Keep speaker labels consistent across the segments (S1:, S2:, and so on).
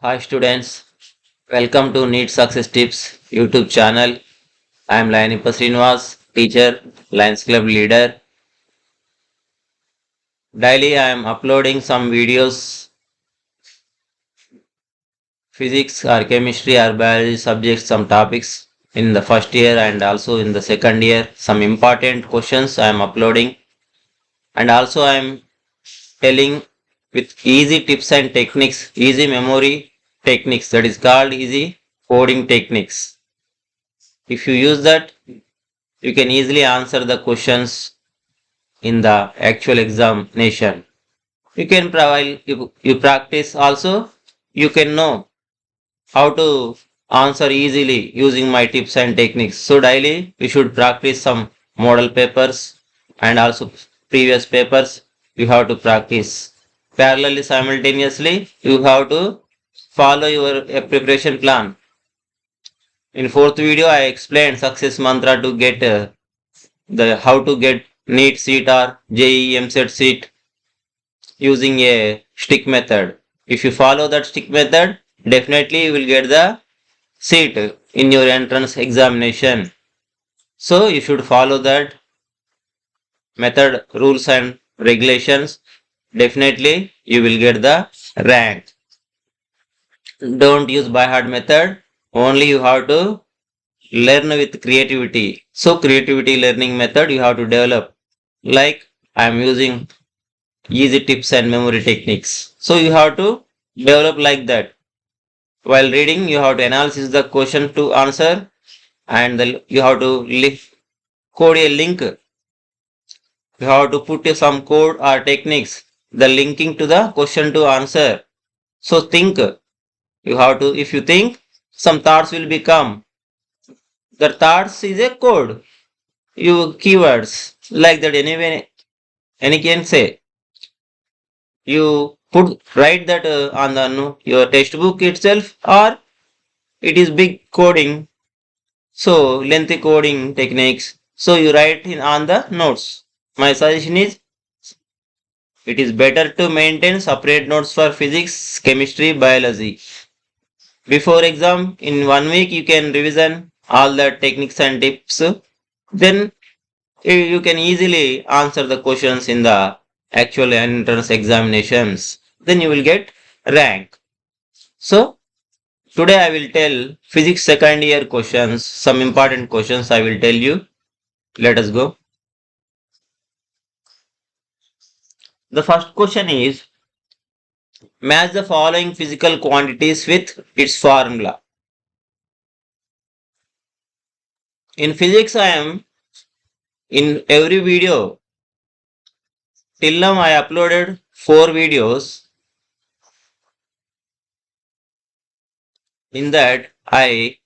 S1: Hi students, welcome to Neet Success Tips YouTube channel. I am Lionipa Srinivas, teacher, Lions Club leader. Daily I am uploading some videos, physics or chemistry or biology subjects, some topics in the first year and also in the second year. Some important questions I am uploading, and also I am telling with easy tips and techniques, easy memory techniques, that is called easy coding techniques. If you use that, you can easily answer the questions in the actual examination. You can provide, you practice also, you can know how to answer easily using my tips and techniques. So daily you should practice some model papers and also previous papers. You have to practice parallelly, simultaneously. You have to follow your preparation plan. In fourth video I explained success mantra to get the how to get Neet seat or JEE EAMCET seat using a stick method. If you follow that stick method, definitely you will get the seat in your entrance examination. So you should follow that method, rules and regulations. Definitely you will get the rank. Don't use by heart method. Only you have to learn with creativity. So creativity learning method you have to develop. Like I am using easy tips and memory techniques. So you have to develop like that. While reading, you have to analyze the question to answer, and you have to code a link. You have to put some code or techniques, the linking to the question to answer. So think. You have to, if you think, some thoughts will become. The thoughts is a code. You keywords like that. Anyway, any can say. You put write that on the your textbook itself, or it is big coding, so lengthy coding techniques, so you write in on the notes. My suggestion is it is better to maintain separate notes for physics, chemistry, biology. Before exam in 1 week you can revision all the techniques and tips, then you can easily answer the questions in the actual entrance examinations, then you will get rank. So today I will tell physics second year questions, some important questions I will tell you. Let us go. The first question is, match the following physical quantities with its formula. In physics I am in every video, till now I uploaded 4 videos. In that I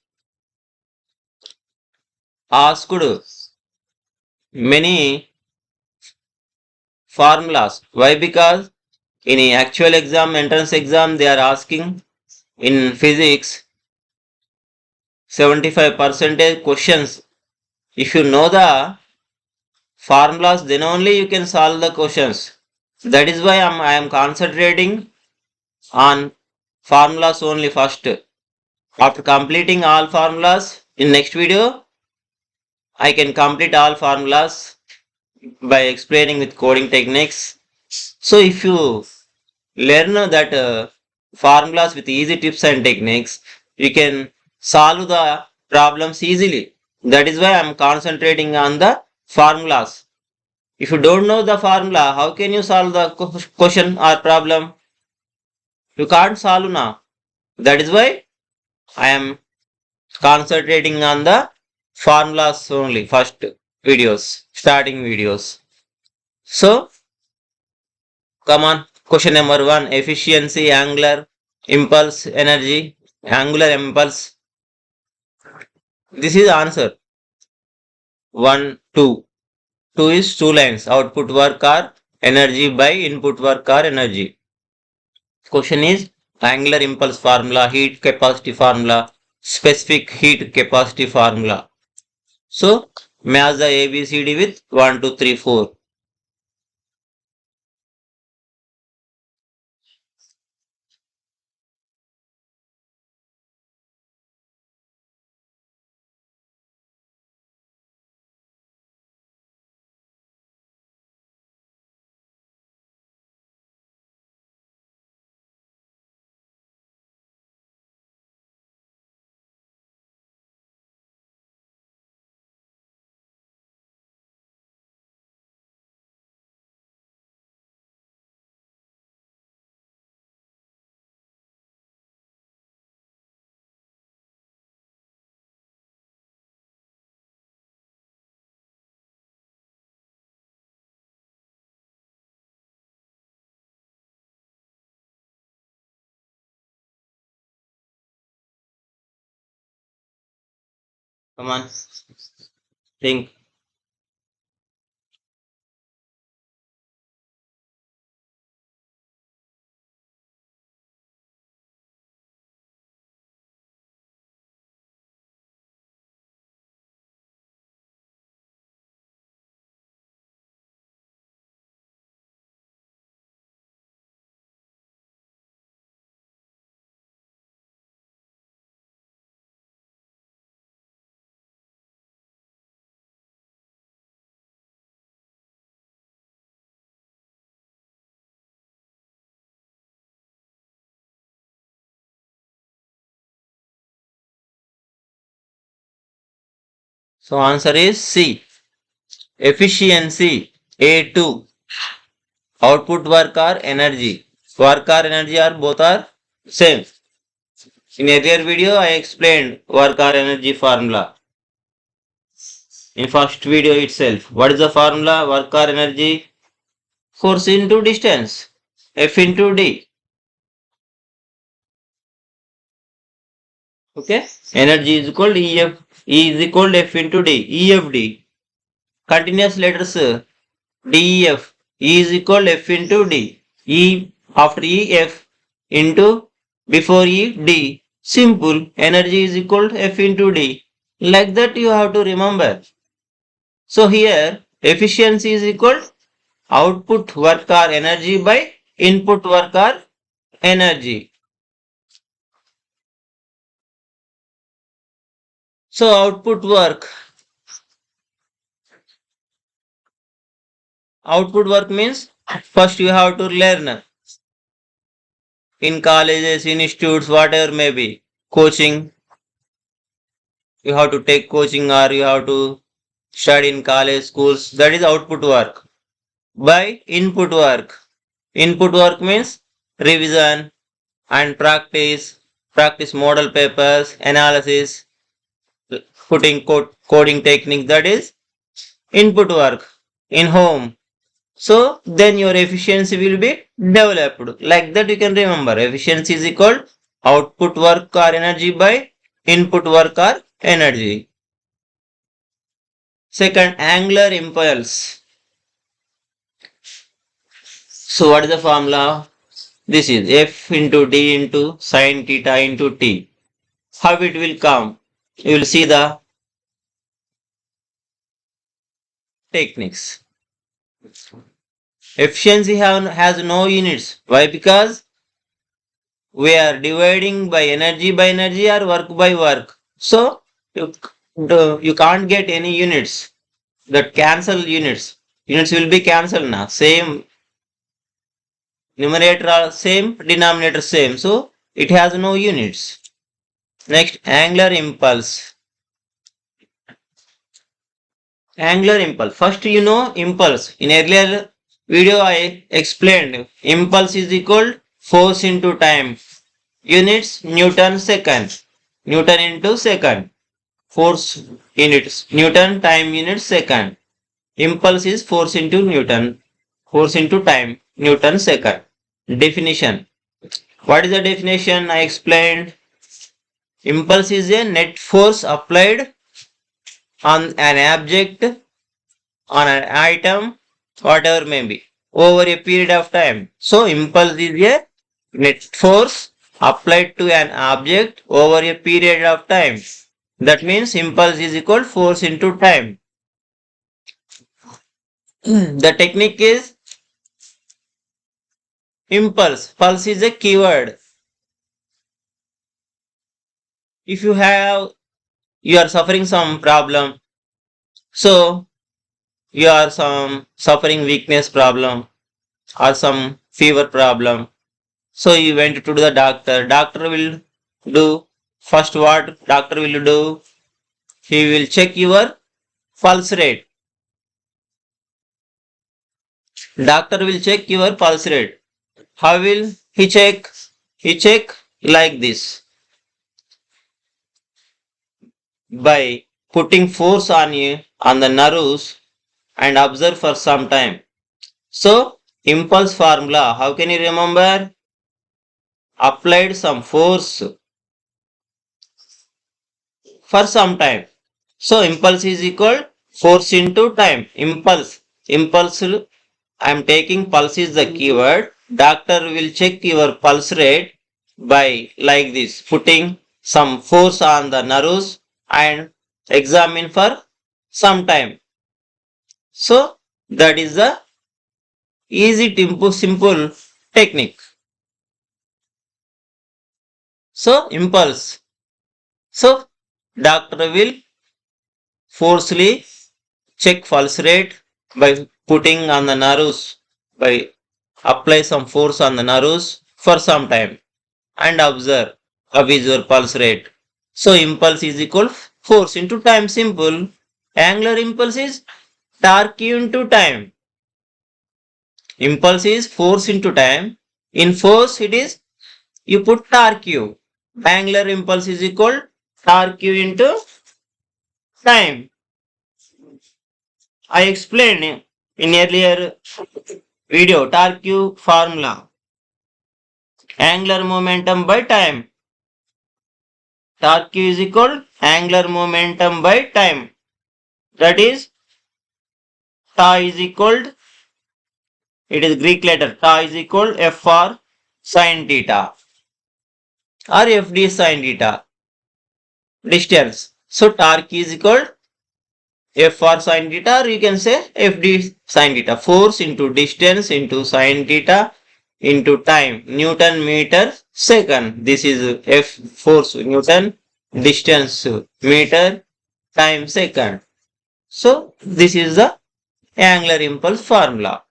S1: asked many formulas. Why? Because in a actual exam, entrance exam, they are asking in physics 75% questions. If you know the formulas, then only you can solve the questions. That is why I am concentrating on formulas only first. After completing all formulas, in next video, I can complete all formulas by explaining with coding techniques. So if you learn that formulas with easy tips and techniques, you can solve the problems easily. That is why I am concentrating on the formulas. If you don't know the formula, how can you solve the question or problem? You can't solve now. That is why I am concentrating on the formulas only, first videos, starting videos. So, come on. Question number 1, efficiency, angular impulse, energy, angular impulse. This is answer. 1, 2. 2 is 2 lines. Output work or energy by input work or energy. Question is angular impulse formula, heat capacity formula, specific heat capacity formula. So, match the ABCD with 1, 2, 3, 4. Come on, think. So answer is C. Efficiency. A2. Output work or energy. Work or energy are both are same. In earlier video I explained work or energy formula. In first video itself. What is the formula? Work or energy? Force into distance. F into D. Okay. Energy is equal to EF. E is equal to F into D. EFD. Continuous letters DEF. E is equal to F into D. E after E F into before E D. Simple. Energy is equal to F into D. Like that you have to remember. So here efficiency is equal to output work or energy by input work or energy. So output work means first you have to learn in colleges, institutes, whatever may be, coaching. You have to take coaching or you have to study in college, schools. That is output work. By input work. Input work means revision and practice model papers, analysis, putting coding technique. That is input work in home. So then your efficiency will be developed. Like that you can remember. Efficiency is equal output work or energy by input work or energy. Second, angular impulse. So what is the formula? This is F into D into sine theta into T. How it will come? You will see the techniques. Efficiency has no units. Why? Because we are dividing by energy or work by work. So you can't get any units. That cancel units. Units will be cancelled now. Same numerator are same, denominator same. So it has no units. Next, angular impulse. Angular impulse. First, you know impulse. In earlier video, I explained impulse is equal force into time. Units Newton second. Newton into second. Force units Newton, time units second. Impulse is force into Newton. Force into time Newton second. Definition. What is the definition? I explained. Impulse is a net force applied on an object, on an item, whatever may be, over a period of time. So impulse is a net force applied to an object over a period of time. That means impulse is equal force into time. The technique is impulse. Pulse is a keyword. If you are suffering some problem, so you are suffering weakness problem or some fever problem. So you went to the doctor. Doctor will do first what doctor will do? He will check your pulse rate. Doctor will check your pulse rate. How will he check? He check like this by putting force on you on the nerves and observe for some time. So impulse formula. How can you remember? Applied some force for some time. So impulse is equal force into time. Impulse. I am taking pulse is the keyword. Doctor will check your pulse rate by like this, putting some force on the nerves and examine for some time. So that is the easy, simple technique. So impulse. So doctor will forcefully check pulse rate by putting on the nerves, by apply some force on the nerves for some time and observe how is your pulse rate. So impulse is equal force into time. Simple. Angular impulse is torque into time. Impulse is force into time. In force it is you put torque. Angular impulse is equal torque into time. I explained in earlier video torque formula. Angular momentum by time. Torque is equal angular momentum by time. That is tau is equal, it is Greek letter, tau is equal F for sine theta or FD sine theta, distance. So torque is equal F for sine theta, or you can say FD sine theta. Force into distance into sine theta into time. Newton meter second. This is F force Newton, distance meter, time second. So this is the angular impulse formula.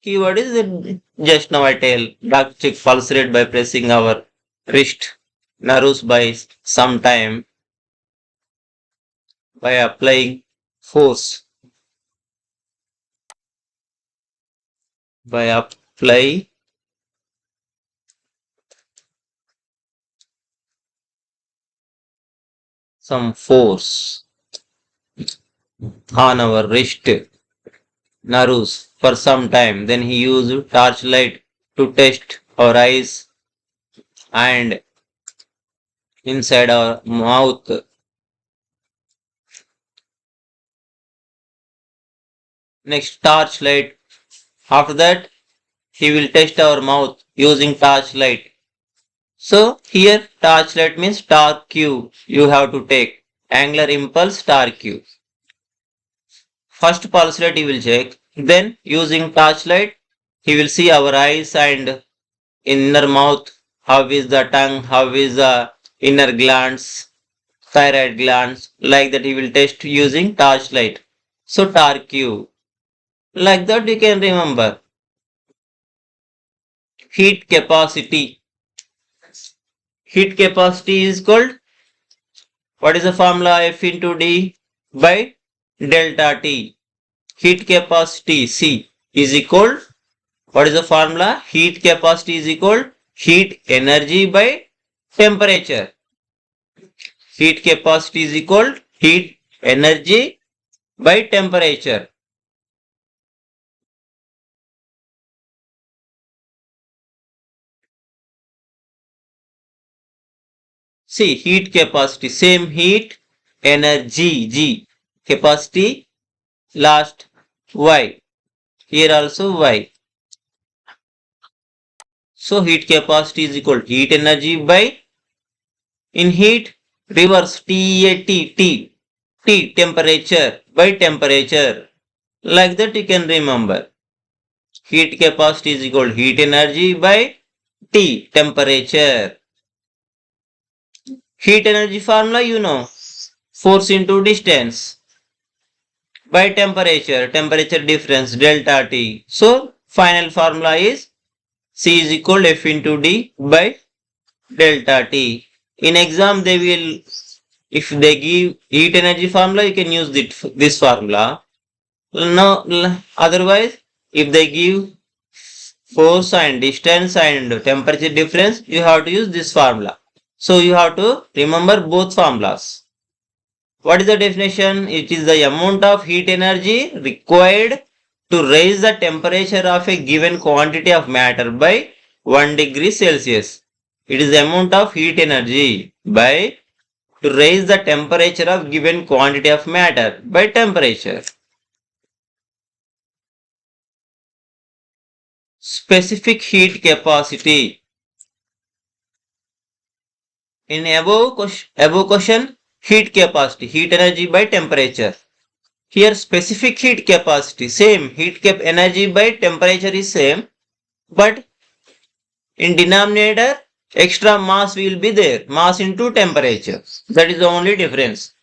S1: Keyword is that just now I tell back check pulse rate by pressing our wrist nerves by some time by applying force, by apply some force on our wrist nerves for some time. Then he used torchlight to test our eyes and inside our mouth. Next torchlight. After that he will test our mouth using torchlight. So here torchlight means torque Q. You have to take angular impulse torque Q. First pulse rate he will check. Then using torchlight he will see our eyes and inner mouth. How is the tongue? How is the inner glands? Thyroid glands. Like that he will test using torchlight. So torque Q. Like that you can remember. Heat capacity. Heat capacity is called, what is the formula? F into D by delta T. Heat capacity C is equal, what is the formula? Heat capacity is equal heat energy by temperature. Heat capacity is equal heat energy by temperature. See, heat capacity, same heat, energy G, capacity, last Y, here also Y. So heat capacity is equal to heat energy by, in heat, reverse T temperature by temperature. Like that you can remember. Heat capacity is equal to heat energy by T temperature. Heat energy formula you know. Force into distance by temperature. Temperature difference delta T. So final formula is C is equal to F into D by delta T. In exam they will, if they give heat energy formula, you can use this formula. No, otherwise if they give force and distance and temperature difference, you have to use this formula. So you have to remember both formulas. What is the definition? It is the amount of heat energy required to raise the temperature of a given quantity of matter by 1 degree Celsius. It is the amount of heat energy by to raise the temperature of given quantity of matter by temperature. Specific heat capacity. In above question, heat capacity, heat energy by temperature. Here specific heat capacity, same, heat cap energy by temperature is same, but in denominator extra mass will be there, mass into temperature. That is the only difference.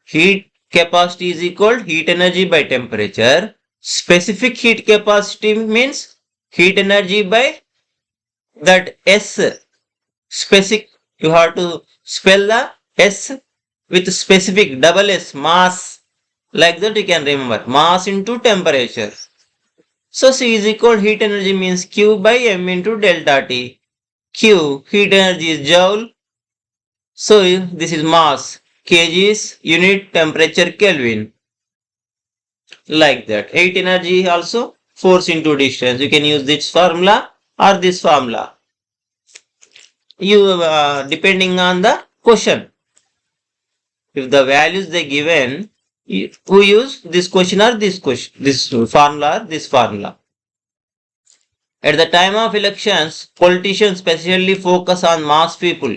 S1: Heat capacity is equal heat energy by temperature. Specific heat capacity means heat energy by that S. Specific, you have to spell the S with specific double S, mass. Like that you can remember, mass into temperature. So C is equal heat energy means Q by M into delta T. Q, heat energy is joule. So this is mass. Kg is unit temperature Kelvin. Like that. Heat energy also force into distance. You can use this formula or this formula. You depending on the question. If the values they given, who use this question or this question, this formula or this formula. At the time of elections, politicians specially focus on mass people.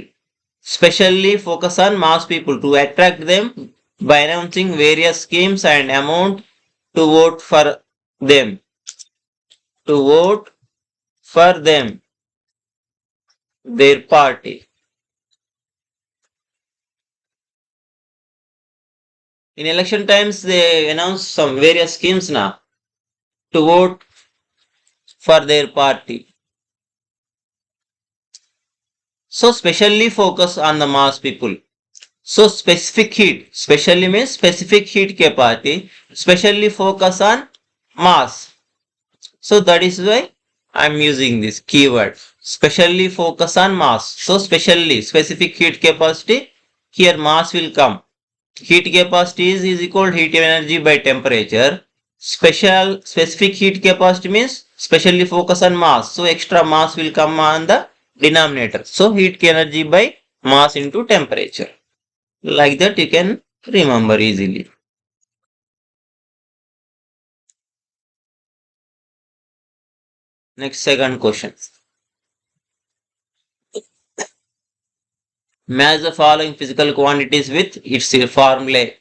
S1: Specially focus on mass people to attract them by announcing various schemes and amount to vote for them. To vote for them, their party. In election times, they announce some various schemes now to vote for their party. So specially focus on the mass people. So specific heat, specially means specific heat capacity, specially focus on mass. So that is why I am using this keyword. Specially focus on mass. So specially, specific heat capacity, here mass will come. Heat capacity is equal to heat energy by temperature. Specific heat capacity means specially focus on mass. So extra mass will come on the denominator. So heat energy by mass into temperature. Like that you can remember easily. Next second question. Match the following physical quantities with its formulae.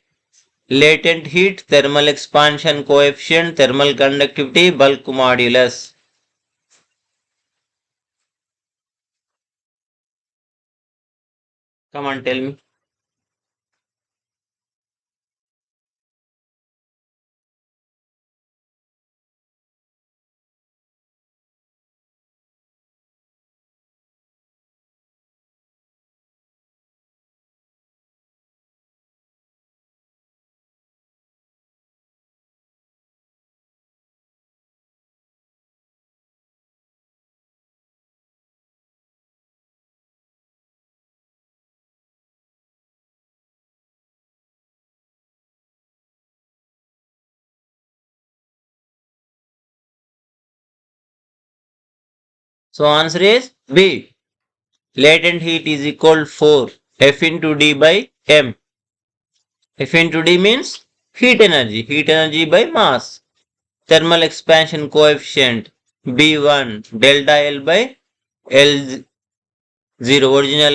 S1: Latent heat, thermal expansion coefficient, thermal conductivity, bulk modulus. Come on, tell me. So answer is B. Latent heat is equal to 4 F into D by M. F into D means heat energy by mass. Thermal expansion coefficient B1 delta L by L0, original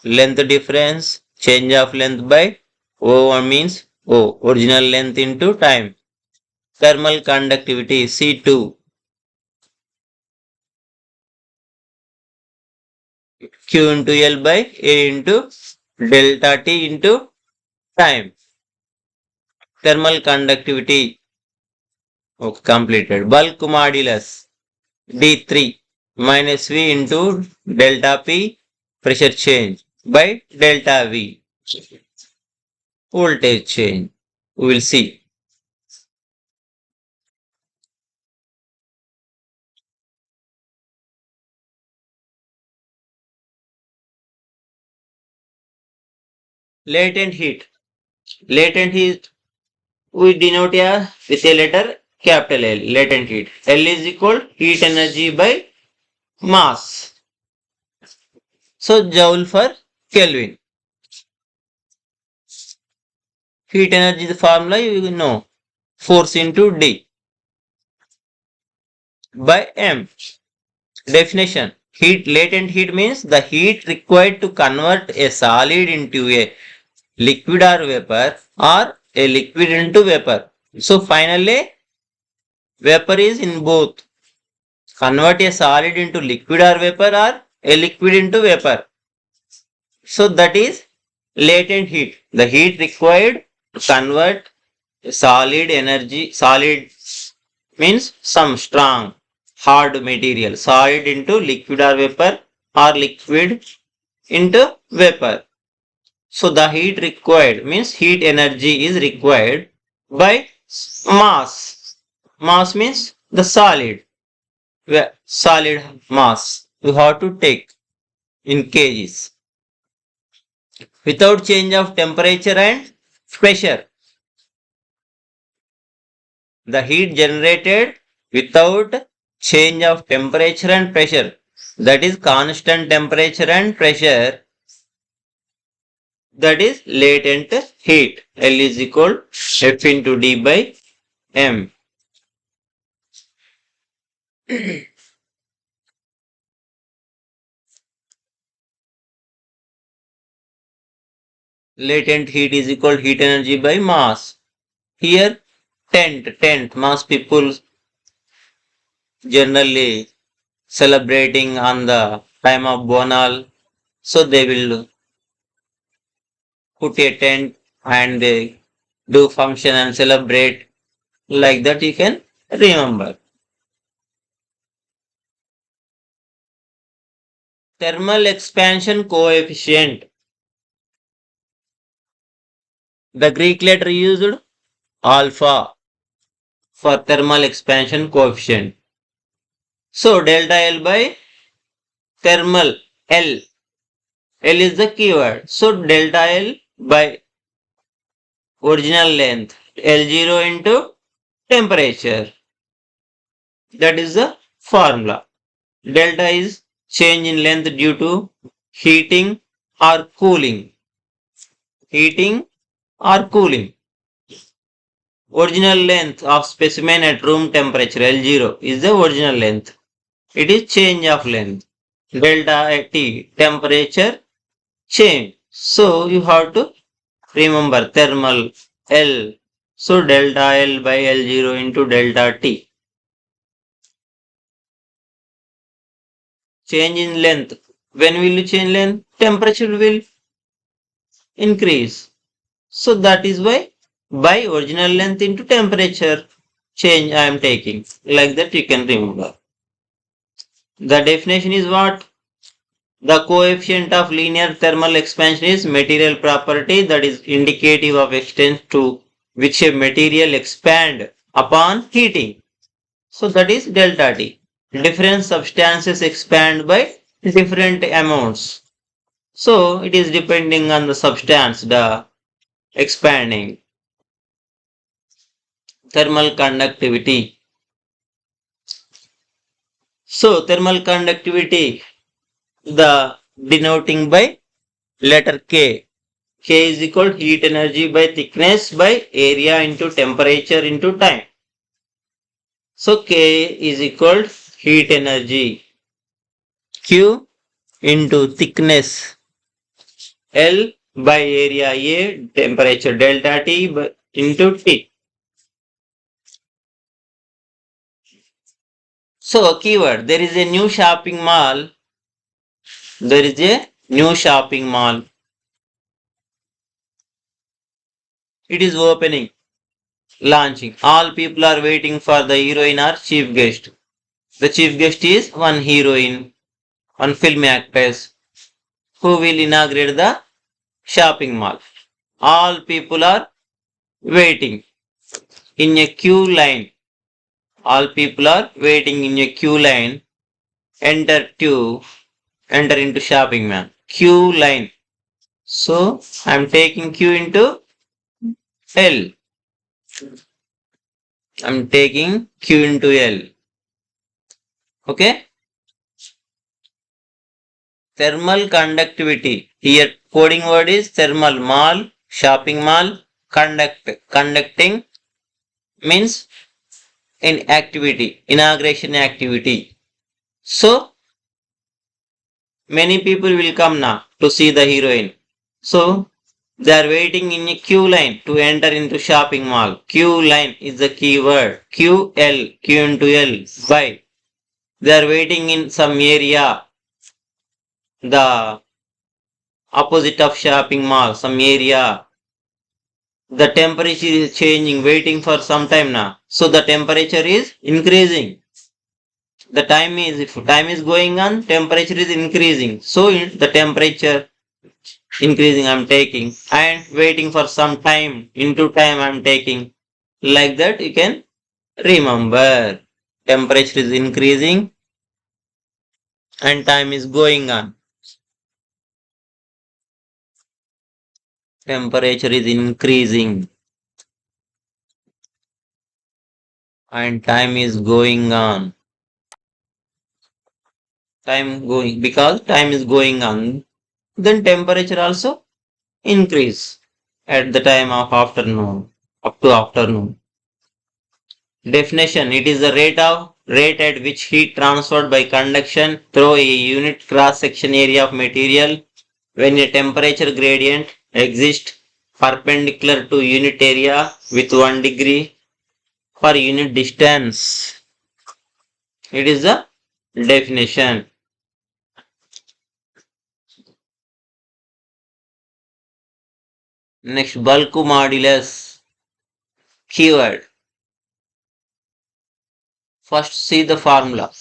S1: length difference, change of length by O1 means O, original length into time. Thermal conductivity C2 Q into L by A into delta T into time. Thermal conductivity, okay, completed. Bulk modulus D3 minus V into delta P, pressure change, by delta V, voltage change. We will see. Latent heat. Latent heat we denote with a letter capital L. Latent heat. L is equal heat energy by mass. So joule for Kelvin. Heat energy, the formula you know. Force into D by M. Definition. Heat, latent heat means the heat required to convert a solid into a liquid or vapor, or a liquid into vapor. So finally, vapor is in both. Convert a solid into liquid or vapor, or a liquid into vapor. So that is latent heat. The heat required to convert solid means some strong, hard material, solid into liquid or vapor, or liquid into vapor. So the heat required means heat energy is required by mass. Mass means the solid mass. You have to take in kgs without change of temperature and pressure. The heat generated without change of temperature and pressure, that is constant temperature and pressure, that is latent heat. L is equal F into D by M. Latent heat is equal heat energy by mass. Here tent mass people generally celebrating on the time of Bonal, so they will put a tent and they do function and celebrate. Like that you can remember. Thermal expansion coefficient. The Greek letter used alpha for thermal expansion coefficient. So delta L by thermal L. L is the keyword. So delta L by original length L0 into temperature. That is the formula. Delta is change in length due to heating or cooling. Heating or cooling. Original length of specimen at room temperature L0 is the original length. It is change of length. Delta T temperature change. So you have to remember thermal L. So delta L by L0 into delta T. Change in length. When will you change length? Temperature will increase. So that is why by original length into temperature change I am taking. Like that you can remember. The definition is what? The coefficient of linear thermal expansion is material property that is indicative of extent to which a material expand upon heating. So that is delta T. Different substances expand by different amounts. So it is depending on the substance, the expanding. Thermal conductivity. So thermal conductivity, the denoting by letter K. K is equal to heat energy by thickness by area into temperature into time. So K is equal to heat energy. Q into thickness L by area A, temperature delta T into T. So keyword, there is a new shopping mall. There is a new shopping mall. It is opening, launching. All people are waiting for the heroine or chief guest. The chief guest is one heroine, one film actress who will inaugurate the shopping mall. All people are waiting in a queue line. All people are waiting in a queue line. Enter into shopping mall. Queue line. So I am taking Q into L. I am taking Q into L. Okay. Thermal conductivity. Here coding word is thermal mall, shopping mall. Conducting means in activity, inauguration activity. So many people will come now to see the heroine. So they are waiting in a queue line to enter into shopping mall. Queue line is the keyword. QL, Q into L. Why? They are waiting in some area, the opposite of shopping mall, some area. The temperature is changing, waiting for some time now. So the temperature is increasing. The time is, if time is going on, temperature is increasing. So the temperature increasing I'm taking and waiting for some time, into time I'm taking. Like that you can remember. Temperature is increasing and time is going on. Temperature is increasing and time is going on. Time going, because time is going on, then temperature also increase at the time of afternoon, up to afternoon. Definition: it is the rate at which heat transferred by conduction through a unit cross section area of material when a temperature gradient exists perpendicular to unit area with 1 degree per unit distance. It is the definition. Next, bulk modulus keyword. First see the formula.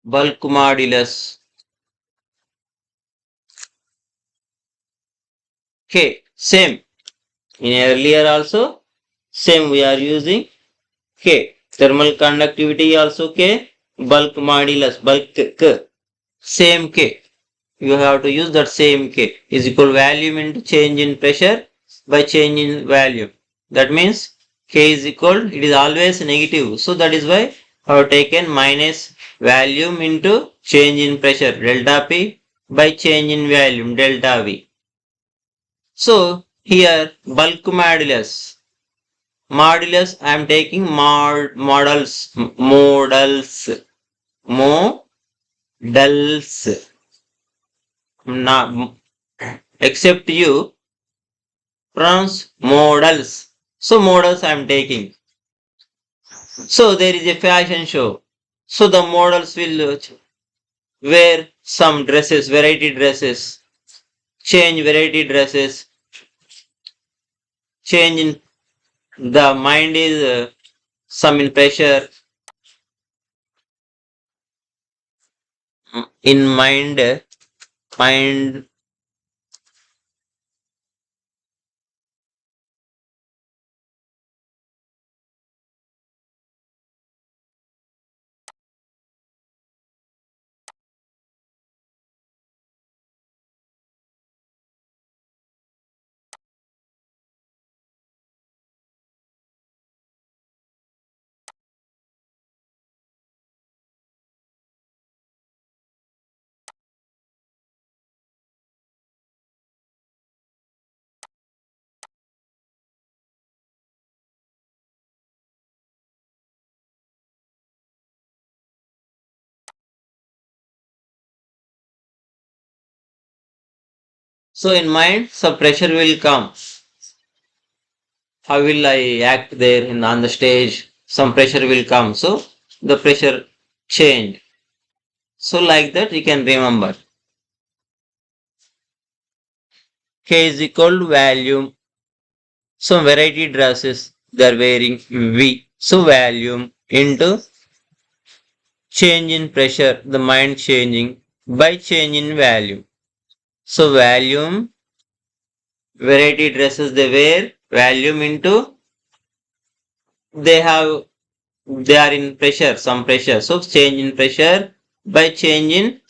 S1: Bulk modulus K, same. In earlier also, same we are using K. Thermal conductivity also K. Bulk modulus, bulk K. Same K. You have to use that same K is equal volume into change in pressure by change in volume. That means K is equal, it is always negative. So that is why I have taken minus volume into change in pressure delta P by change in volume delta V. So here bulk modulus. Modulus I am taking models. Now, except you pronounce models. So models I am taking. So there is a fashion show. So the models will wear some dresses, variety dresses, change variety dresses, change in the mind is some in pressure. In mind so in mind some pressure will come. How will I act there on the stage? Some pressure will come. So the pressure change. So like that you can remember. K is equal to volume. So variety dresses they are wearing V. So volume into change in pressure, the mind changing by change in volume. So volume, variety dresses they wear, volume into they are in pressure, some pressure. So change in pressure by change in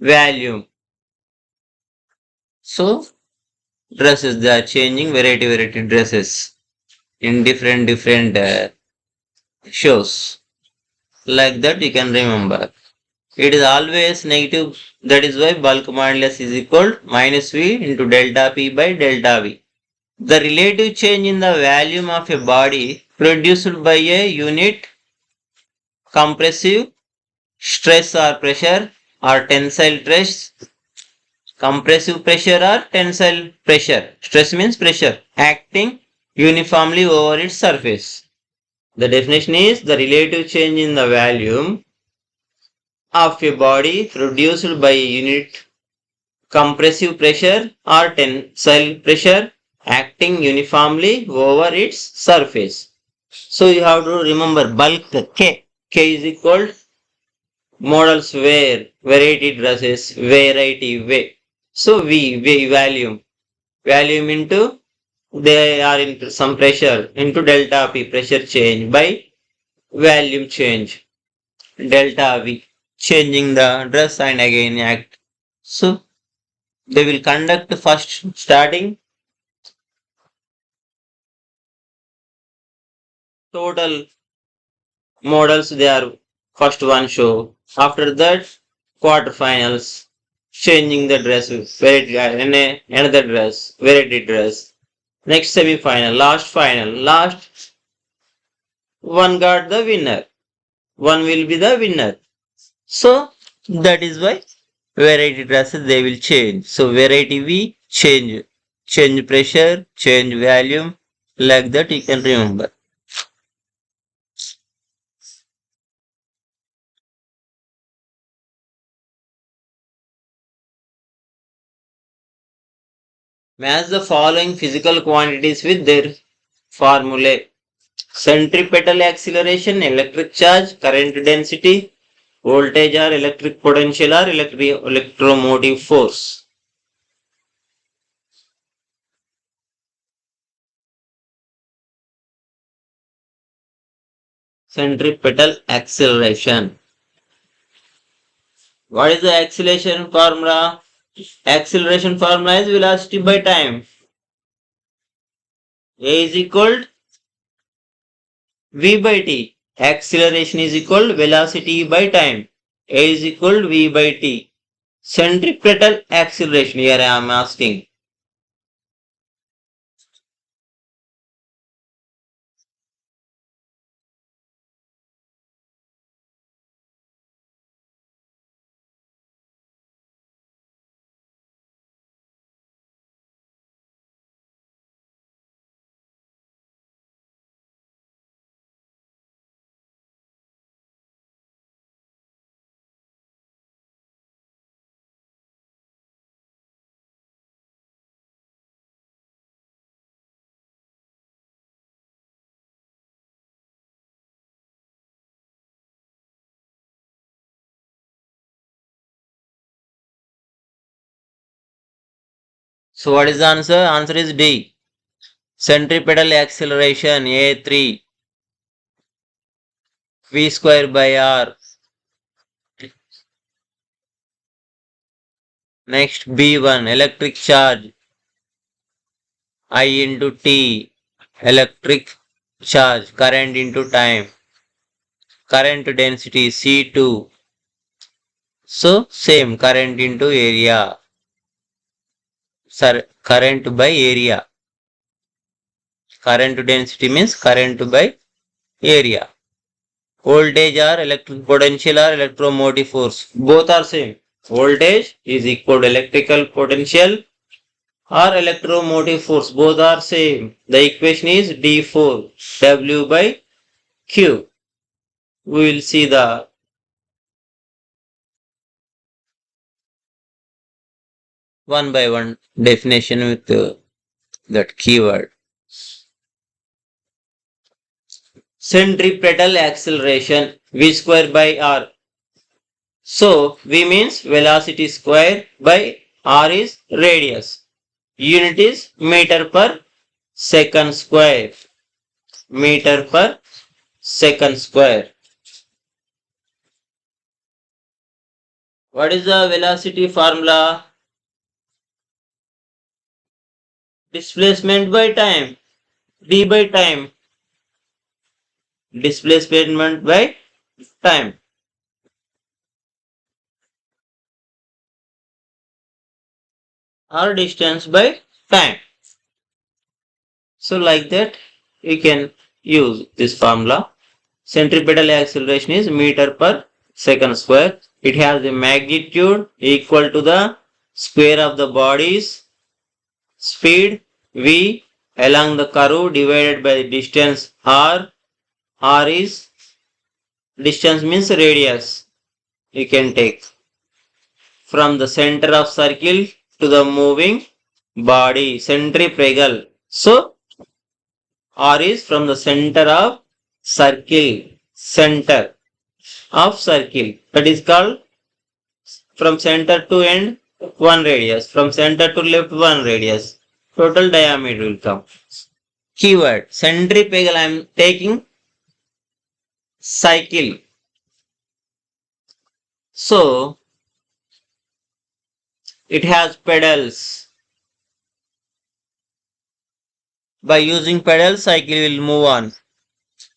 S1: volume. So dresses they are changing variety dresses in different shows. Like that you can remember. It is always negative. That is why bulk modulus is equal to minus V into delta P by delta V. The relative change in the volume of a body produced by a unit compressive stress or pressure or tensile stress, compressive pressure or tensile pressure. Stress means pressure acting uniformly over its surface. The definition is the relative change in the volume of a body produced by a unit compressive pressure or tensile pressure acting uniformly over its surface. So you have to remember bulk K. K is equal models wear, variety dresses, variety weight. So V volume. Volume into they are into some pressure into delta P pressure change by volume change delta V changing the dress and again act. So they will conduct first starting total models they are first one show. After that quarterfinals changing the dress variety another dress variety dress. Next semi-final last final last one got the winner. One will be the winner. So that is why variety dresses they will change. So variety V change pressure, change volume, like that you can remember. Match the following physical quantities with their formulae. Centripetal acceleration, electric charge, current density, voltage or electric potential or electromotive force. Centripetal acceleration. What is the acceleration formula? Acceleration formula is velocity by time. A is equal to V by T. Acceleration is equal to velocity by time. A is equal to V by T. Centripetal acceleration here I am asking. So what is the answer? Answer is D. Centripetal acceleration A3 V square by R. Next B1 electric charge I into T. Electric charge current into time. Current density C2. So same current into area. Sir, current by area. Current density means current by area. Voltage or electric potential or electromotive force. Both are same. Voltage is equal to electrical potential or electromotive force. Both are same. The equation is D4 W by Q. We will see the one by one definition with that keyword. Centripetal acceleration V square by R. So V means velocity square by R is radius. Unit is meter per second square. Meter per second square. What is the velocity formula? Displacement by time. D by time. Displacement by time. or distance by time. So like that you can use this formula. Centripetal acceleration is meter per second square. It has the magnitude equal to the square of the body's speed v along the curve divided by the distance r. R is distance means radius. You can take from the center of circle to the moving body, centripetal. So R is from the center of circle, center of circle. That is called from center to end one radius, from center to left one radius. Total diameter will come. Keyword centripetal. I am taking cycle. So it has pedals. By using pedals, cycle will move on.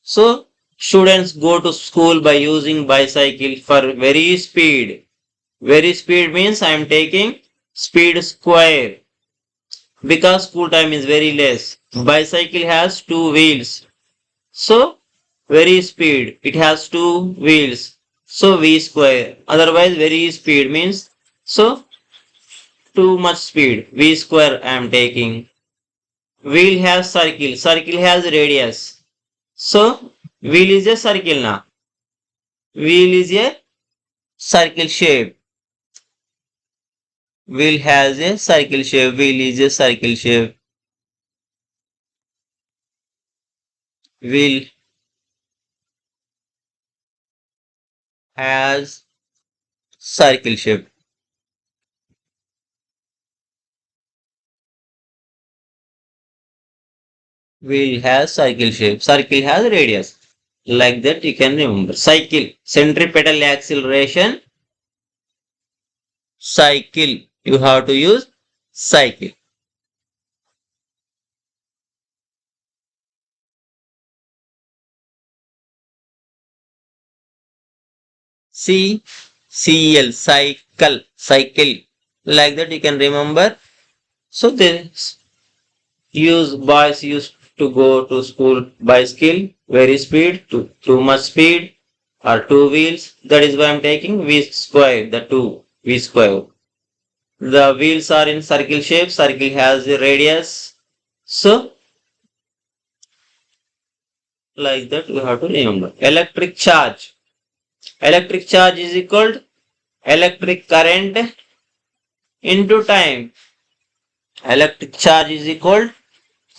S1: So students go to school by using bicycle for very speed. Very speed means I am taking speed square because school time is very less. Bicycle has two wheels. So very speed. It has two wheels. So V square. Otherwise very speed means so too much speed. V square I am taking. Wheel has circle. Circle has radius. So wheel is a circle now. Wheel is a circle shape. Wheel has a circle shape. Wheel is a circle shape. Wheel has circle shape. Wheel has circle shape. Circle has radius. Like that you can remember. Cycle. Centripetal acceleration. Cycle. You have to use cycle. C. CL. Cycle. Cycle. Like that you can remember. So this use boys used to go to school bicycle, very speed, too much speed, or two wheels. That is why I'm taking V square, the two V square. The wheels are in circle shape, circle has a radius. So, like that we have to remember. Electric charge. Electric charge is equal to electric current into time. Electric charge is equal to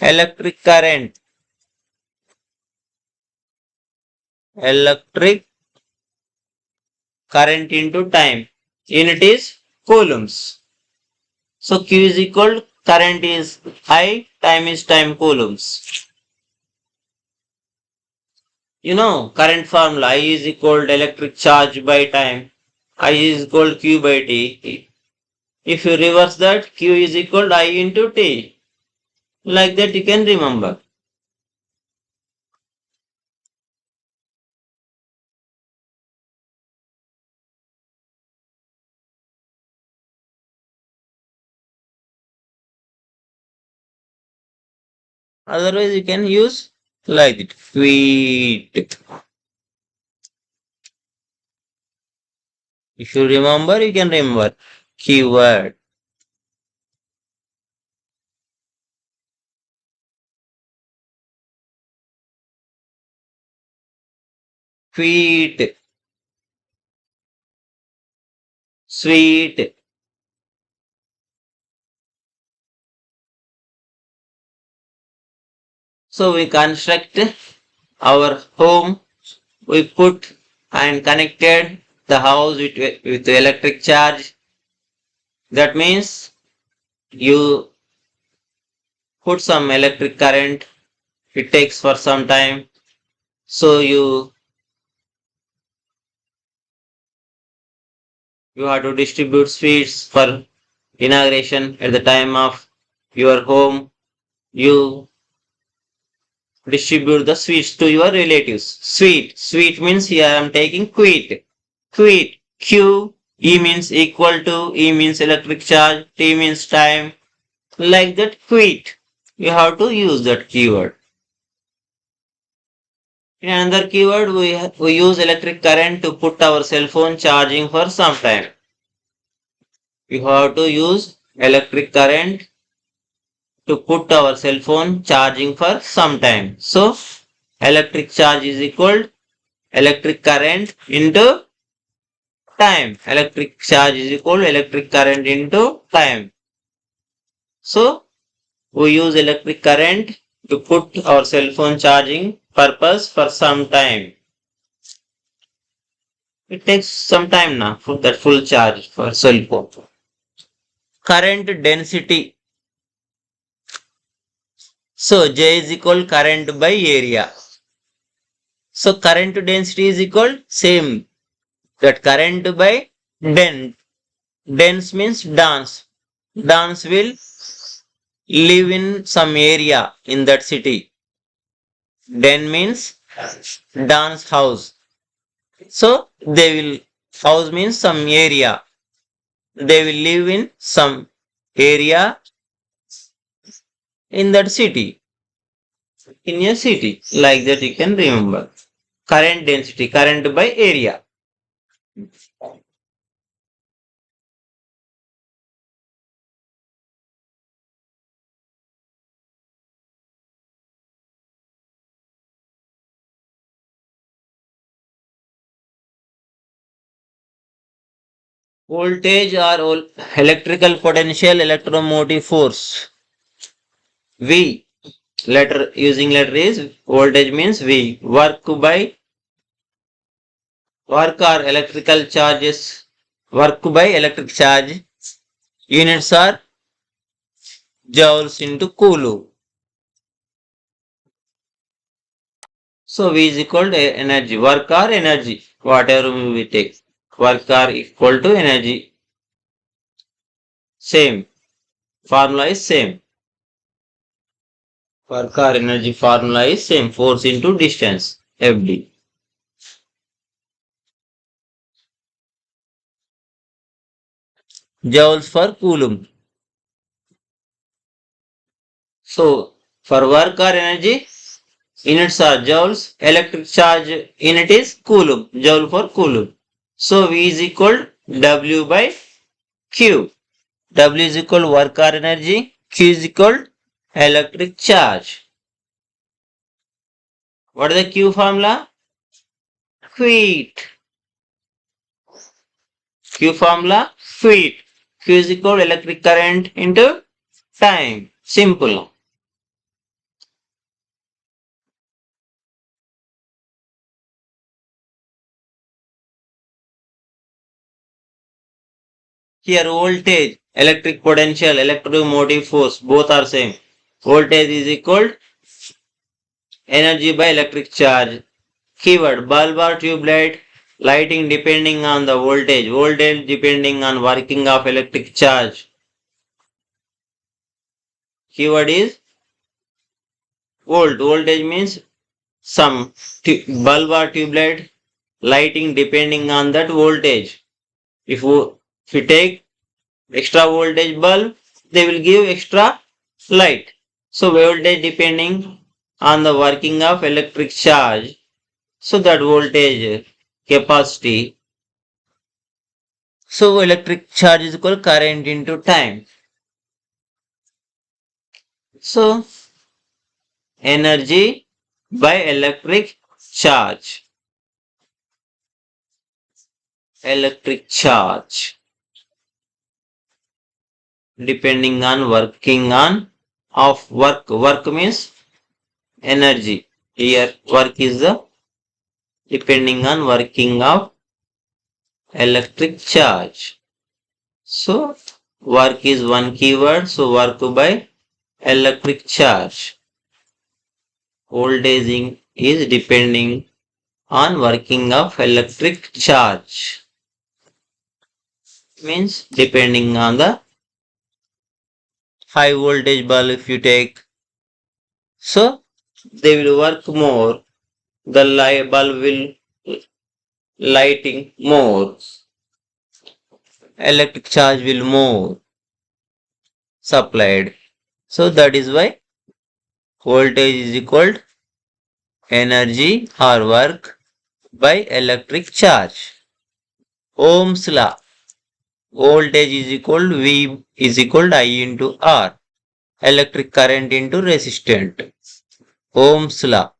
S1: electric current. Electric current into time. Unit is coulombs. So Q is equal to current is I, time is time coulombs. You know current formula I is equal to electric charge by time. I is equal to Q by T. If you reverse that, Q is equal to I into T. Like that you can remember. Otherwise you can use like it. Feet. If you remember, you can remember. Keyword. Feet. Sweet. So we construct our home. We put and connected the house with the electric charge. That means you put some electric current. It takes for some time. So you have to distribute sweets for inauguration at the time of your home. You distribute the sweets to your relatives. Sweet. Sweet means here I am taking quit. Quit. Q E means equal to, E means electric charge, T means time. Like that, quit. You have to use that keyword. In another keyword, we use electric current to put our cell phone charging for some time. You have to use electric current to put our cell phone charging for some time. So, electric charge is equal electric current into time. Electric charge is equal electric current into time. So, we use electric current to put our cell phone charging purpose for some time. It takes some time now for that full charge for cell phone. Current density. So J is equal current by area. So current density is equal same. That current by den. Dense means dense. Dense will live in some area in that city. Den means dense house. So they will, house means some area. They will live in some area in that city. In a city. Like that you can remember. Current density, current by area. Voltage or electrical potential, electromotive force. V. Letter using letter is voltage means V. Work or electrical charges. Work by electric charge. Units are joules into coulomb. So V is equal to energy. Work or energy. Whatever we take. Work are equal to energy. Same. Formula is same. Work or energy formula is same. Force into distance. FD. Joules for coulomb. So, for work or energy, units are joules. Electric charge unit is coulomb. Joule for coulomb. So, V is equal W by Q. W is equal work or energy. Q is equal electric charge. What is the Q formula? Quit. Q formula? Quit. Q is equal electric current into time. Simple. Here voltage, electric potential, electromotive force, both are same. Voltage is equal energy by electric charge. Keyword bulb or tube light, lighting depending on the voltage, voltage depending on working of electric charge. Keyword is volt, voltage means some bulb or tube light, lighting depending on that voltage. If we take extra voltage bulb, they will give extra light. So voltage depending on the working of electric charge. So that voltage capacity. So electric charge is equal current into time. So energy by electric charge. Electric charge. Depending on working on of work. Work means energy. Here work is the depending on working of electric charge. So work is one keyword. So work by electric charge. Voltage is depending on working of electric charge. Means depending on the high voltage bulb if you take. So they will work more. The light bulb will lighting more. electric charge will more supplied. So that is why voltage is equal to energy or work by electric charge. Ohm's law. Voltage is equal to V is equal to I into R. Electric current into resistant. Ohm's law.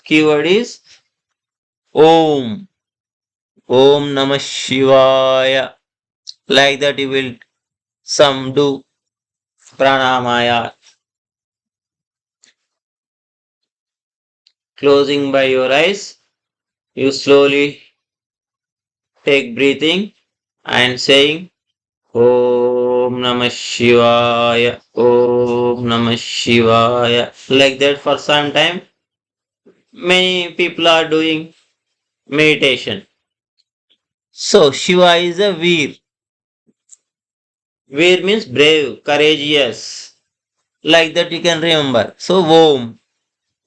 S1: Keyword is Om. Om Namah Shivaya. Like that you will some do pranamaya. Closing by your eyes, you slowly take breathing and saying Om Namah Shivaya. Om Namah Shivaya. Like that for some time. Many people are doing meditation. So Shiva is a Veer. Veer means brave, courageous. Like that you can remember. So Om.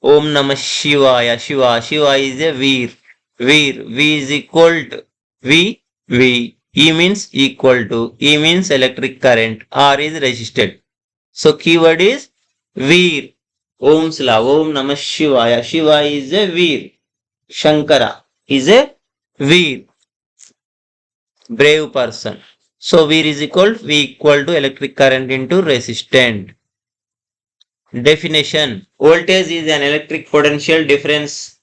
S1: Om Namah Shivaya. Shiva. Shiva is a Veer. Veer. V is equal to V. V. E means equal to. E means electric current. R is resisted. So keyword is Veer. Om's law. Om Namah Shivaya. Shiva is a Veer. Shankara is a Veer. Brave person. So V is equal to electric current into resistant. Definition. Voltage is an electric potential difference.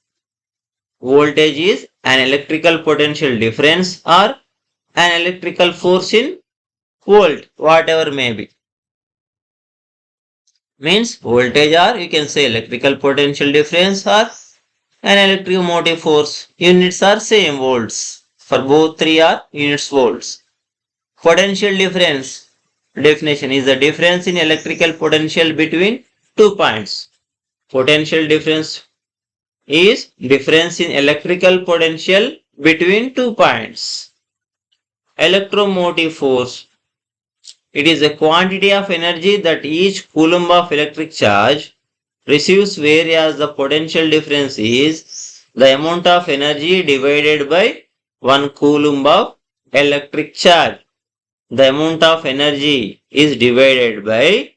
S1: Voltage is an electrical potential difference or an electrical force in volt, whatever may be. Means voltage or you can say electrical potential difference or an electromotive force. Units are same volts. For both three are units volts. Potential difference. Definition is the difference in electrical potential between 2 points. Potential difference is difference in electrical potential between 2 points. Electromotive force. It is a quantity of energy that each coulomb of electric charge receives, whereas the potential difference is the amount of energy divided by 1 coulomb of electric charge. The amount of energy is divided by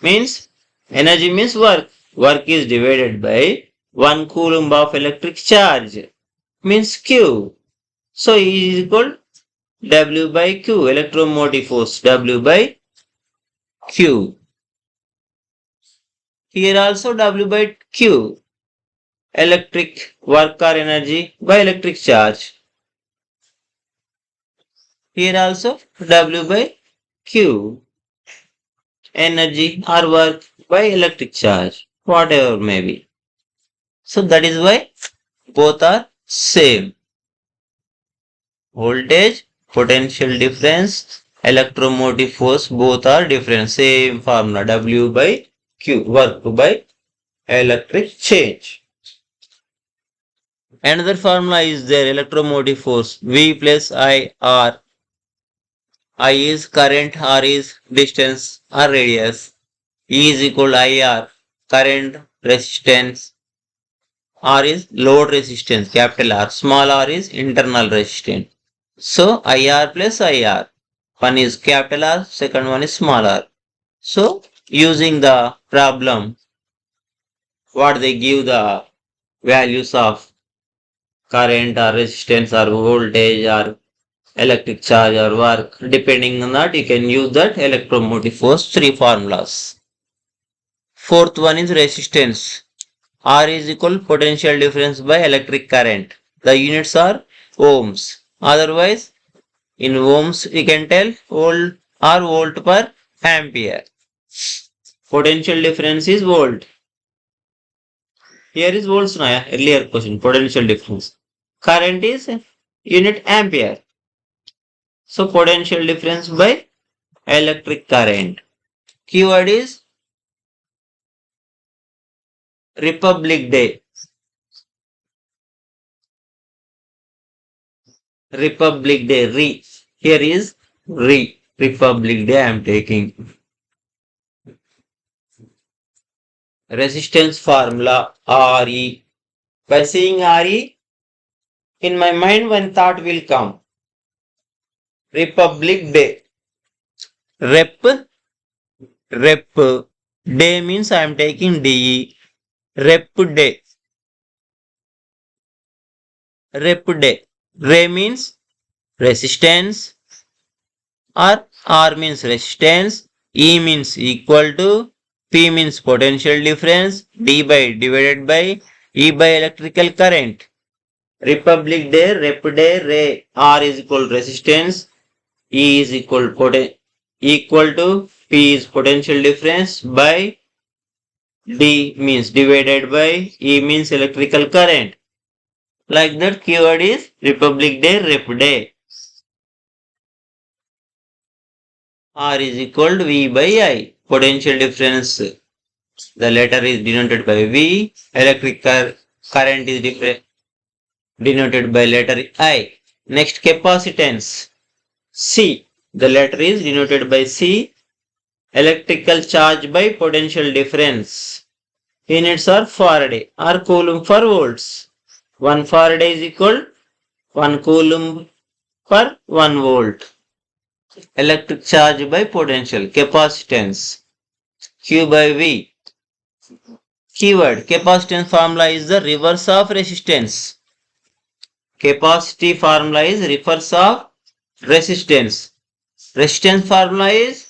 S1: means energy means work. Work is divided by 1 coulomb of electric charge means Q. So E is equal W by Q, electromotive force W by Q. Here also W by Q, electric work or energy by electric charge. Here also W by Q, energy or work by electric charge, whatever may be. So that is why both are same. Voltage, potential difference, electromotive force, both are different. Same formula W by Q, work by electric change. Another formula is there, electromotive force V plus I R. I is current, R is distance or radius. E is equal to IR, current, resistance. R is load resistance, capital R. Small r is internal resistance. So IR plus IR. One is capital R, second one is small r. So using the problem, what they give the values of current or resistance or voltage or electric charge or work, depending on that you can use that electromotive force three formulas. Fourth one is resistance. R is equal potential difference by electric current. The units are ohms. Otherwise, in ohms we can tell volt or volt per ampere. Potential difference is volt. Here is volts now. Earlier question. Potential difference. Current is unit ampere. So potential difference by electric current. Keyword is Republic Day. Republic Day. Here is Republic Day I am taking. Resistance formula Re. By saying Re, In my mind, one thought will come. Republic Day. Rep, rep. Day means I am taking DE. Rep day. Rep day. Re means resistance or R means resistance. E means equal to. P means potential difference. D by divided by E by electrical current. Republic Day, Rep Day, Re. R is equal to resistance. E is equal to P is potential difference by D means divided by E means electrical current. Like that keyword is Republic Day, Rep Day. R is equal to V by I. Potential difference. The letter is denoted by V. Electric current is denoted by letter I. Next capacitance. C. The letter is denoted by C. Electrical charge by potential difference. Units are Faraday or Coulomb for volts. 1 Faraday is equal 1 Coulomb per 1 volt. Electric charge by potential. Capacitance. Q by V. Keyword. Capacitance formula is the reverse of resistance. Capacity formula is reverse of resistance. Resistance formula is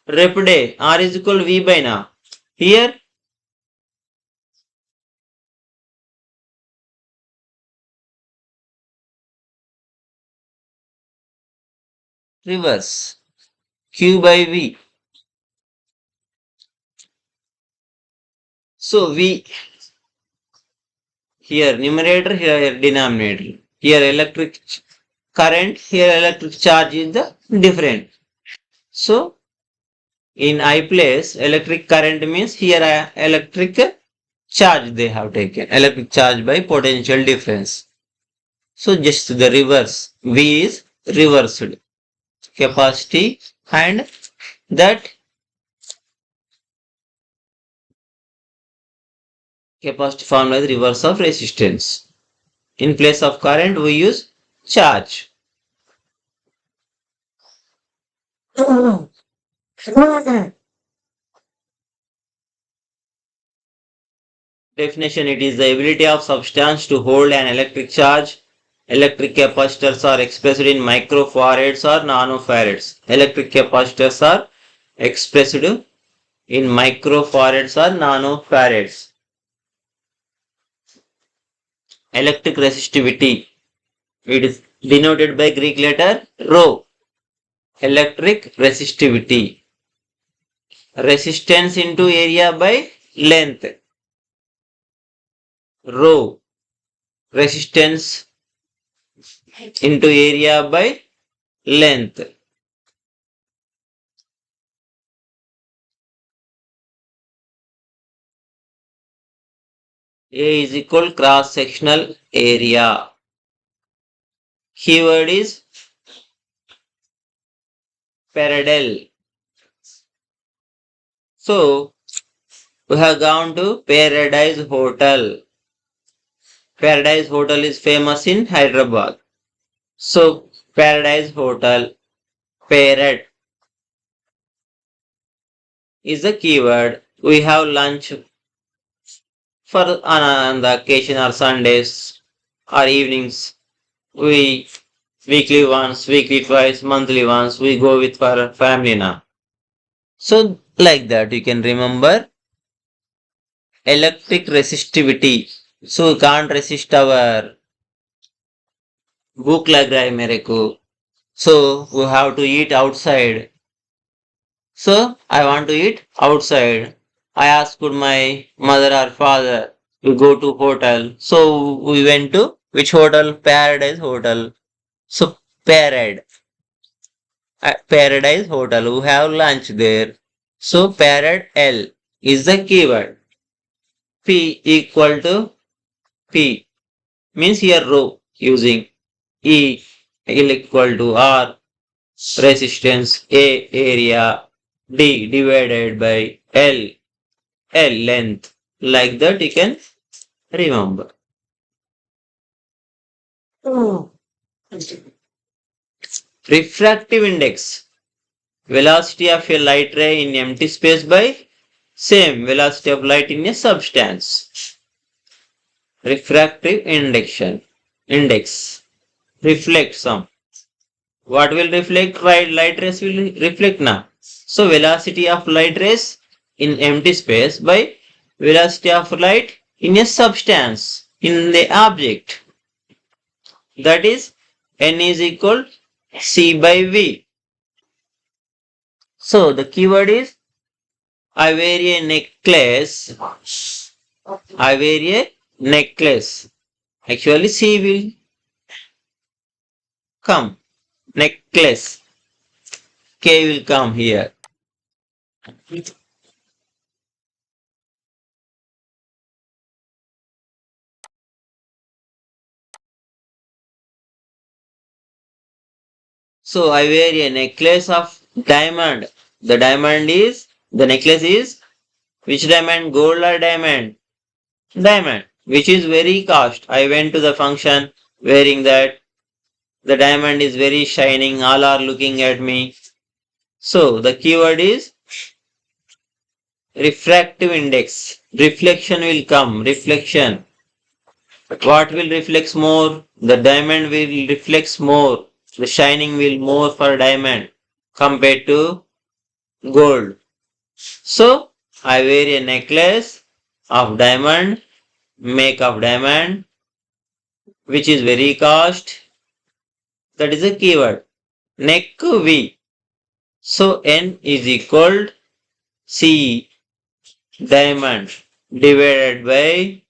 S1: rep day. R is equal to V by now. Here reverse. Q by V. So V here numerator, here denominator. Here electric current, here electric charge is the different. So in I place electric current means here electric charge they have taken. Electric charge by potential difference. So just the reverse. V is reversed. Capacity and that capacity formula is reverse of resistance. In place of current we use charge. Definition: it is the ability of substance to hold an electric charge. Electric capacitors are expressed in microfarads or nanofarads. Electric capacitors are expressed in microfarads or nanofarads. Electric resistivity. It is denoted by Greek letter rho. Electric resistivity. Resistance into area by length. Rho. Resistance into area by length. A is equal cross sectional area. Keyword is parallel. So we have gone to Paradise Hotel. Paradise Hotel is famous in Hyderabad. So Paradise Hotel, Parad is the keyword. We have lunch for on the occasion or Sundays or evenings. We weekly once, weekly twice, monthly once, we go with our family now. So like that you can remember electric resistivity. So we can't resist our भूख लग रहा है मेरे को. So we have to eat outside. So I want to eat outside. I asked my mother or father to go to hotel. So we went to which hotel? Paradise Hotel. So Parad. At Paradise Hotel. We have lunch there. So Parad L is the keyword. P equal to P means here rho using E equal to R resistance A area D divided by L length. Like that you can remember. Refractive index. Velocity of a light ray in empty space by same velocity of light in a substance. Refractive index reflect some. What will reflect? Light rays will reflect now. So velocity of light rays in empty space by velocity of light in a substance in the object. That is n is equal c by v. So the keyword is I wear a necklace. I wear a necklace. Actually c will come. Necklace. K will come here. So I wear a necklace of diamond. The necklace is which diamond? Gold or diamond? Diamond, which is very cost. I went to the function wearing that. The diamond is very shining. All are looking at me. So the keyword is refractive index. Reflection will come. Reflection. What will reflect more? The diamond will reflect more. The shining will more for diamond compared to gold. So I wear a necklace of diamond, make of diamond, which is very cost. That is a keyword. Neck V. So N is equal C diamond divided by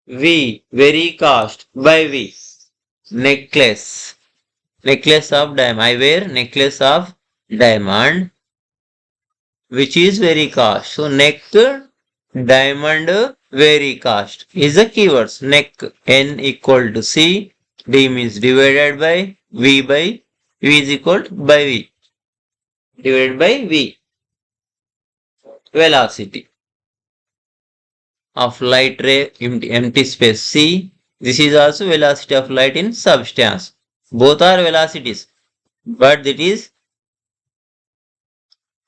S1: V very cost by V. Necklace. Necklace of diamond. I wear necklace of diamond which is very cost. So neck diamond very cost is the keywords. Neck N equal to C. D means divided by V is equal to by V divided by V. Velocity of light ray in empty space C. This is also velocity of light in substance. Both are velocities, but it is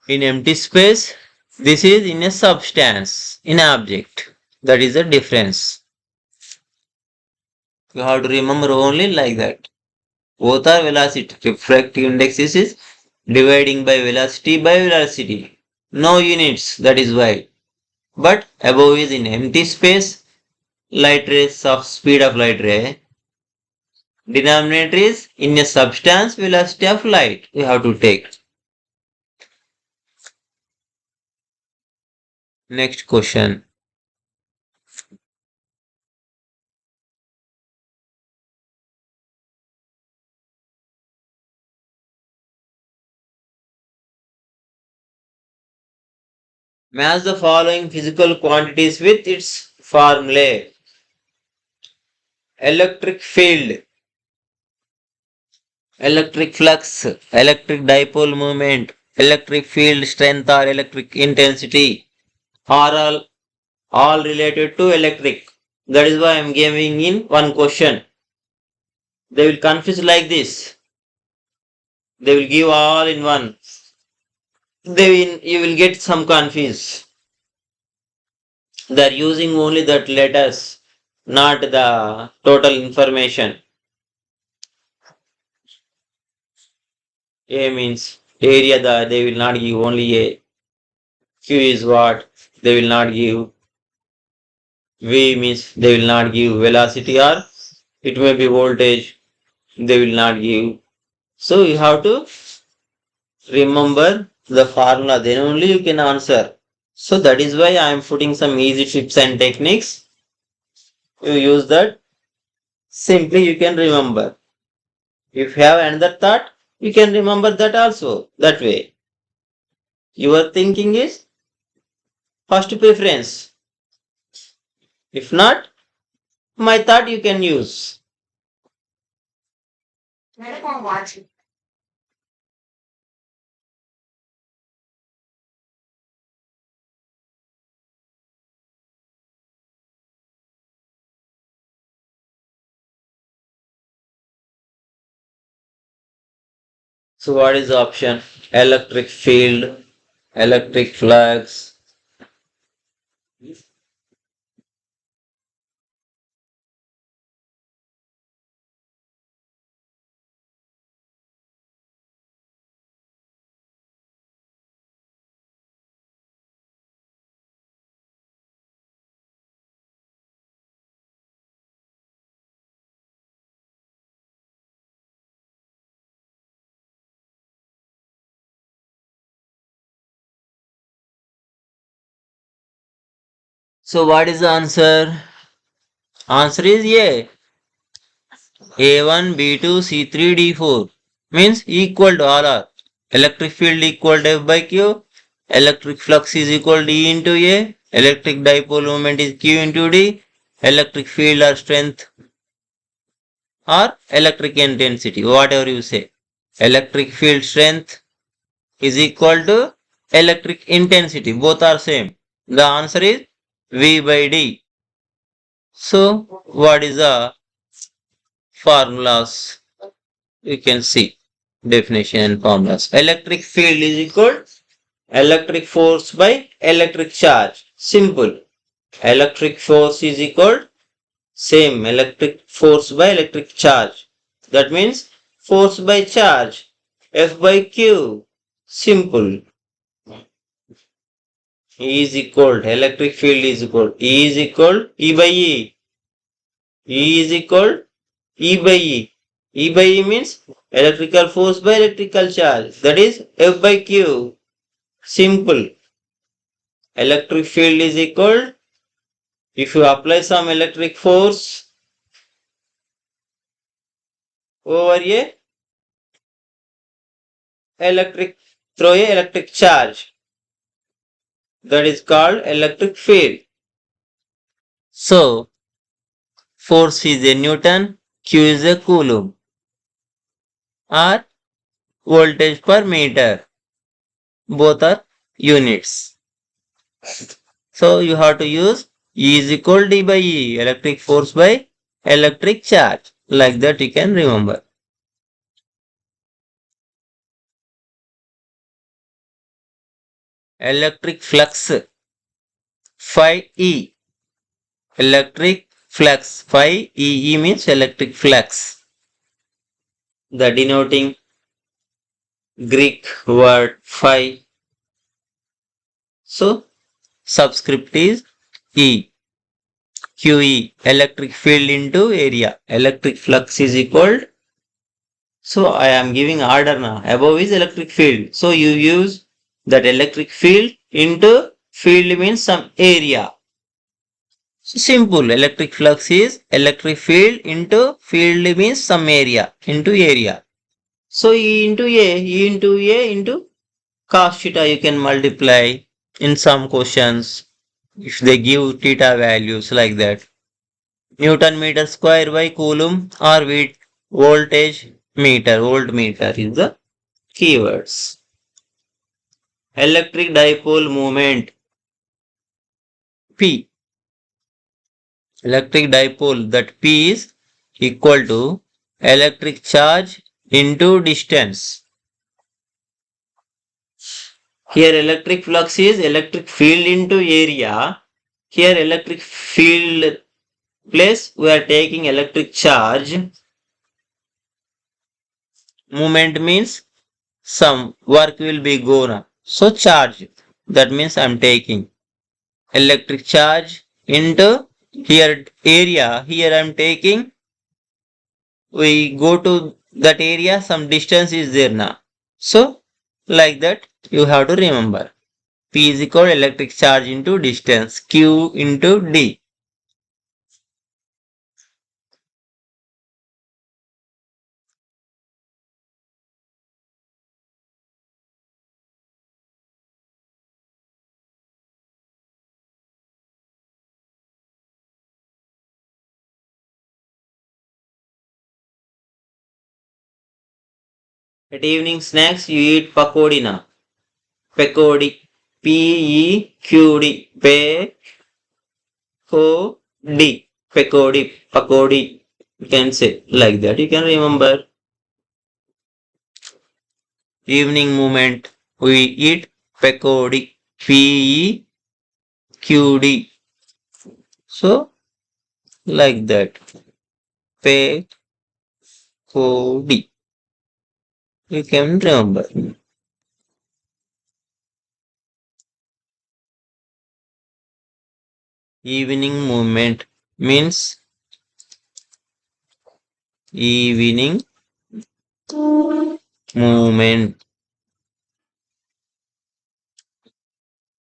S1: in empty space. This is in a substance, in object. That is the difference. You have to remember only like that. Both are velocity. Refractive index is dividing by velocity. No units, that is why. But above is in empty space. Light rays of speed of light ray. Denominator is in a substance velocity of light. We have to take. Next question. Match the following physical quantities with its formulae. Electric field, electric flux, electric dipole moment, electric field strength or electric intensity are all related to electric. That is why I am giving in one question. They will confuse like this. They will give all in one. You will get some confuse. They are using only that letters, not the total information. A means area, they will not give only A. Q is what? They will not give. V means they will not give velocity or it may be voltage. They will not give. So you have to remember the formula, then only you can answer. So that is why I am putting some easy tips and techniques. You use that. Simply you can remember. If you have another thought, you can remember that also. That way. Your thinking is first preference. If not, my thought you can use. So what is the option? Electric field, electric flux. So what is the answer? Answer is A. A1, B2, C3, D4 means equal to all are. Electric field equal to F by Q. Electric flux is equal to E into A. Electric dipole moment is Q into D. Electric field or strength or electric intensity, whatever you say. Electric field strength is equal to electric intensity. Both are same. The answer is V by D. So, what is the formulas? You can see definition and formulas. Electric field is equal electric force by electric charge. Simple. Electric force is equal same electric force by electric charge. That means force by charge. F by Q. Simple. E is equal electric field is equal E is equal E by E. E is equal E by E. E by E means electrical force by electrical charge. That is F by Q. Simple. Electric field is equal. If you apply some electric force over a electric through a electric charge, that is called electric field. So force is a Newton, Q is a Coulomb, or voltage per meter. Both are units. So you have to use E is equal to D by E, electric force by electric charge. Like that you can remember. Electric flux phi E. Electric flux phi E means electric flux. The denoting Greek word phi. So subscript is E. QE, electric field into area. Electric flux is equal. So I am giving order now. Above is electric field. So you use that electric field into field means some area. So simple. Electric flux is electric field into field means some area into area. So E into A into cos theta you can multiply in some questions if they give theta values like that. Newton meter square by Coulomb or voltage meter. Voltmeter is the keywords. Electric dipole moment P. Electric dipole, that P is equal to electric charge into distance. Here electric flux is electric field into area. Here electric field place we are taking electric charge. Movement means some work will be gone. So charge, that means I am taking electric charge into here area. Here I am taking, we go to that area, some distance is there now. So like that you have to remember. P is equal electric charge into distance, Q into D. At evening snacks you eat pakodi now. Pekodi. P-E-Q-D. Pe-ko-D. Pekodi. Pakodi. You can say like that. You can remember. Evening movement. We eat pekodi. P-E-Q-D. So, like that. Pekodi. You can remember. Evening movement means evening movement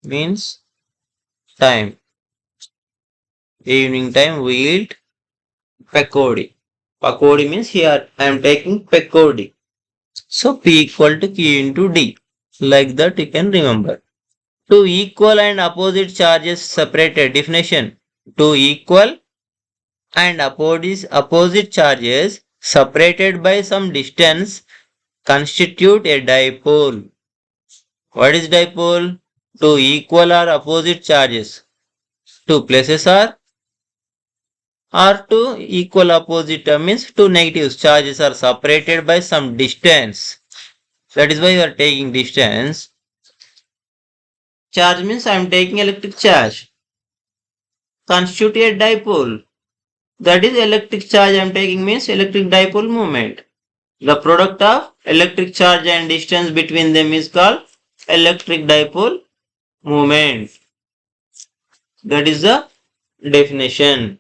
S1: means time. Evening time we eat pakodi. Pakodi means here I am taking pakodi. So P equal to Q into D. Like that you can remember. Two equal and opposite charges separated. Definition. Two equal and opposite charges separated by some distance constitute a dipole. What is dipole? Two equal or opposite charges. Two places are two equal opposite means two negative charges are separated by some distance. That is why you are taking distance. Charge means I am taking electric charge. Constitute a dipole. That is electric charge I am taking means electric dipole moment. The product of electric charge and distance between them is called electric dipole moment. That is the definition.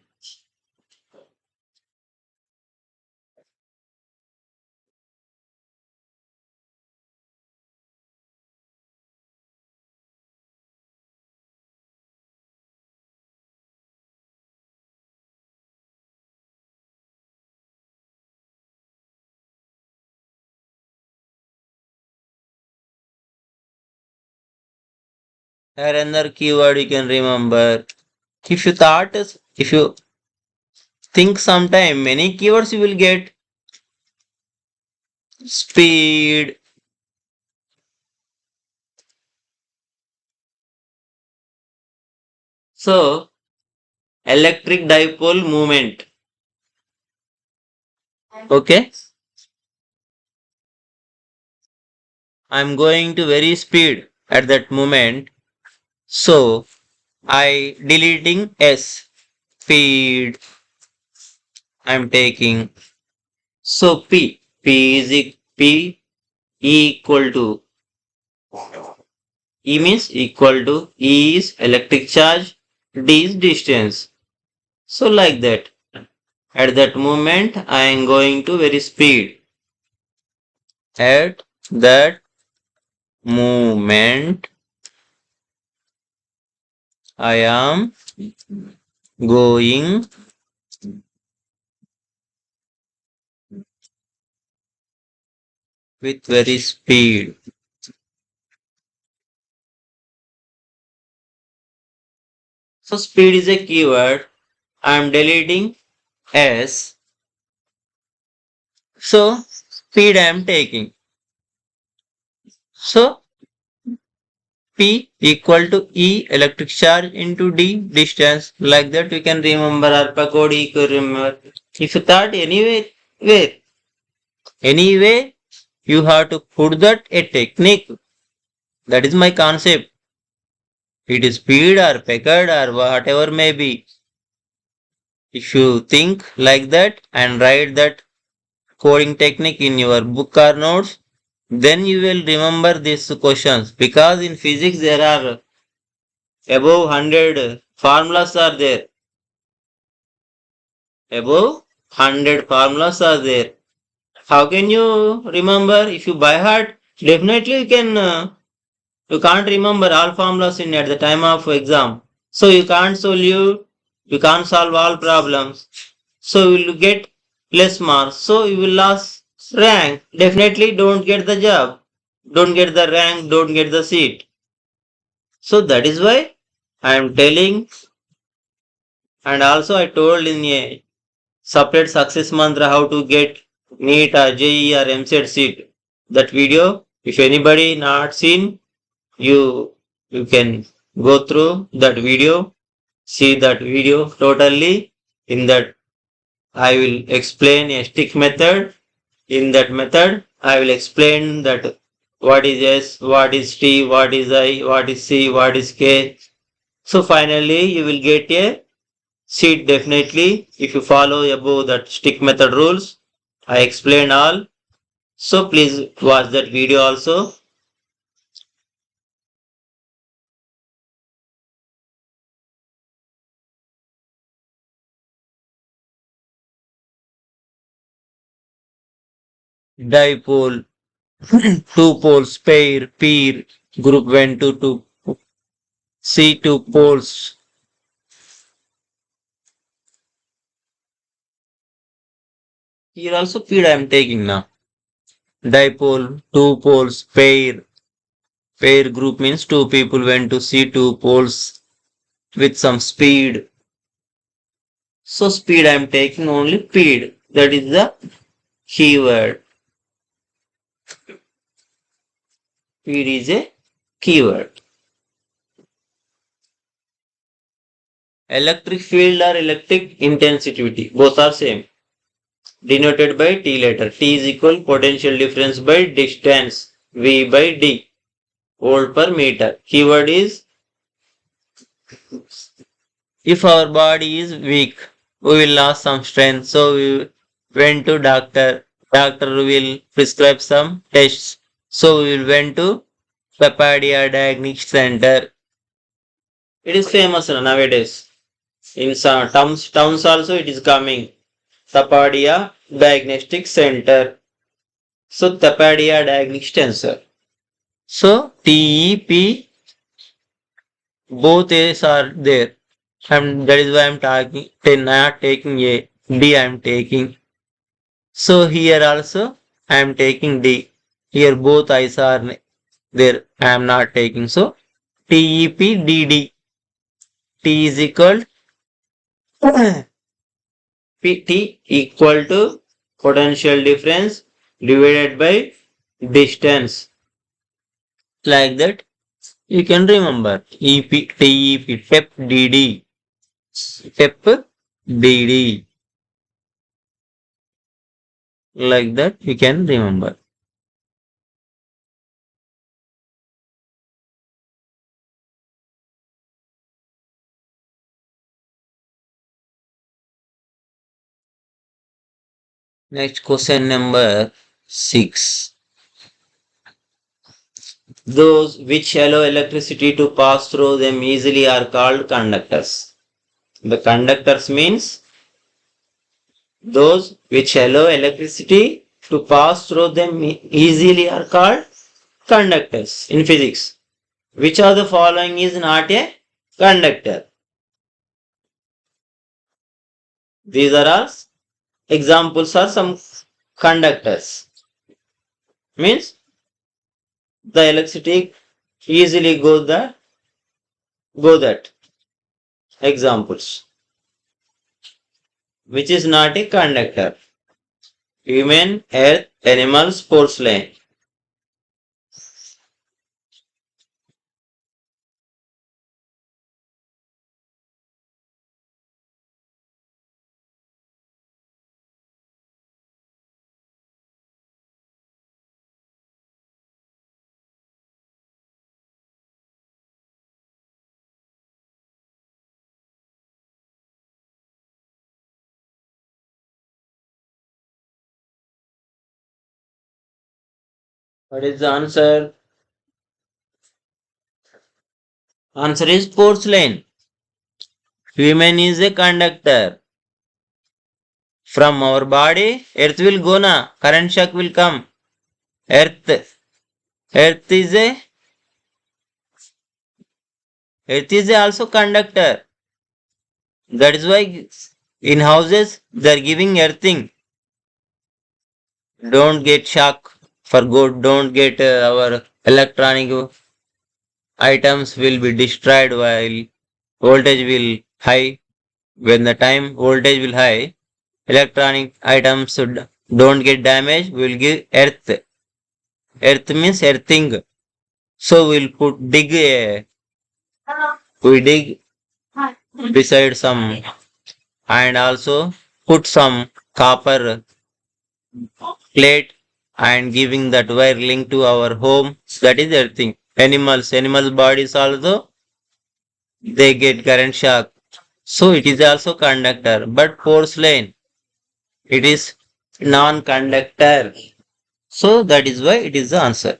S1: Here another keyword you can remember. If you think sometime many keywords you will get. Speed. So, electric dipole moment. Okay. I am going to very speed at that moment. So, I deleting S. Speed. I am taking. So, P equal to E means equal to E is electric charge, D is distance. So like that. At that moment I am going to very speed. At that moment I am going with very speed. So speed is a keyword. I am deleting S. So speed I am taking. So P equal to E electric charge into D distance. Like that we can remember our pagodi you remember. If you thought anyway you have to put that a technique. That is my concept. It is speed or pecked or whatever may be. If you think like that and write that coding technique in your book or notes, then you will remember these questions. Because in physics there are above 100 formulas are there. Above 100 formulas are there. How can you remember? If you by heart, definitely you can. You can't remember all formulas in at the time of exam. So you can't you can't solve all problems. So you will get less marks. So you will lose rank. Definitely don't get the job. Don't get the rank, don't get the seat. So that is why I am telling, and also I told in a separate success mantra how to get Neet or JEE or EAMCET seat. That video, if anybody not seen, you can go through that video, see that video totally. In that I will explain a stick method. In that method I will explain that what is S, what is T, what is I, what is C, what is K. So finally you will get a seat definitely if you follow above that stick method rules. I explained all. So please watch that video also. Dipole, two poles, pair, peer, group when two, C two poles. Here also speed I am taking now. Dipole, two poles, pair. Pair group means two people went to see two poles with some speed. So speed I am taking only speed. That is the keyword. Speed is a keyword. Electric field or electric intensity, both are same. Denoted by T letter. T is equal potential difference by distance. V by D. Volt per meter. Keyword is if our body is weak, we will lose some strength. So we went to doctor. Doctor will prescribe some tests. So we will went to Papadia Diagnostic Center. It is famous nowadays. In some towns also it is coming. Tapadia Diagnostic Center. So Tapadia Diagnostic Center. So TEP both A's are there. And that is why I am talking. Not taking A. D I am taking. So here also I am taking D. Here both I's are there. I am not taking. So TEPDD. T is equal PT equal to potential difference divided by distance. Like that you can remember EP TEP TEP DD TEP DD. Like that you can remember. Next question number 6. Those which allow electricity to pass through them easily are called conductors. The conductors means those which allow electricity to pass through them easily are called conductors in physics. Which of the following is not a conductor? These are all examples are some conductors. Means the electricity easily go that examples. Which is not a conductor? Human, earth, animals, porcelain. What is the answer? Answer is porcelain. Human is a conductor. From our body, earth will go na. Current shock will come. Earth. Earth is a Earth is also conductor. That is why in houses they are giving earthing. Don't get shock for good. Don't get our electronic items will be destroyed while voltage will high. When the time voltage will high, electronic items don't get damaged. We will give earth. Earth means earthing. So we'll put dig a we dig beside some and also put some copper plate and giving that wire link to our home. That is the thing. Animals bodies also they get current shock. So it is also conductor. But porcelain, it is non-conductor. So that is why it is the answer.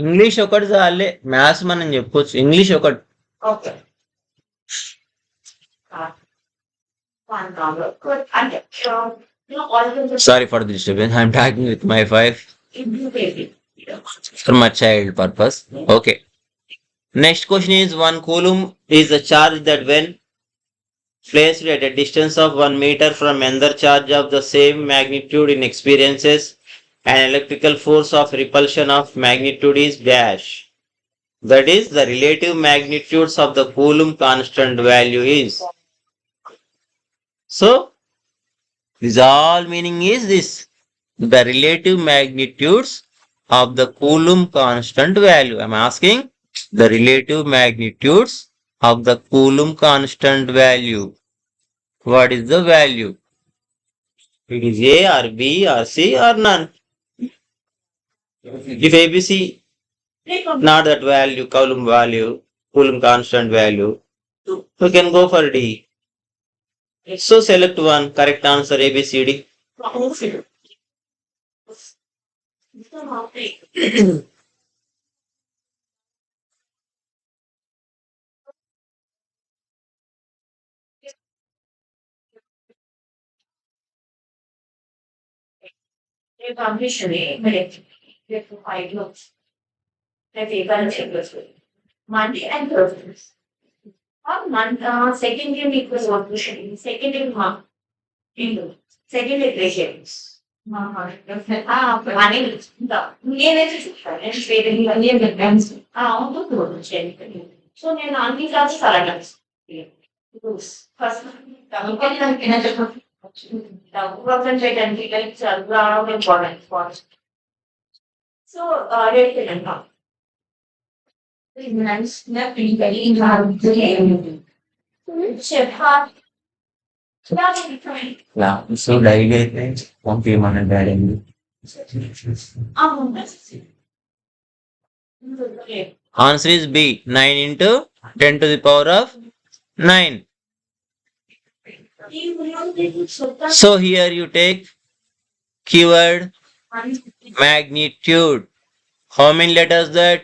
S1: English ఒకటి చాలే maths మనం చెప్పొచ్చు English ఒకటి Sorry for the disturbance. I'm talking with my wife for my child purpose. Okay. Next question is 1 coulomb is a charge that when placed at a distance of 1 meter from another charge of the same magnitude in experiences an electrical force of repulsion of magnitude is dash. That is the relative magnitudes of the coulomb constant value is. So this all meaning is this. The relative magnitudes of the Coulomb constant value. I am asking the relative magnitudes of the Coulomb constant value. What is the value? It is A or B or C or none. If ABC not that value, Coulomb constant value, we can go for D. So select one correct answer ABCD.
S2: Monday and Thursday. Second game equals what? Second game second iteration. నేనైతే చూస్తాను నేను పెట్టాను so నేను అన్ని classes అలాగే first concentrate అంటే చాలా important so rate అంటాం
S1: So daily అయితే పంపించమని daddy Answer is B. 9 into 10 to the power of 9. So here you take keyword magnitude. How many letters that?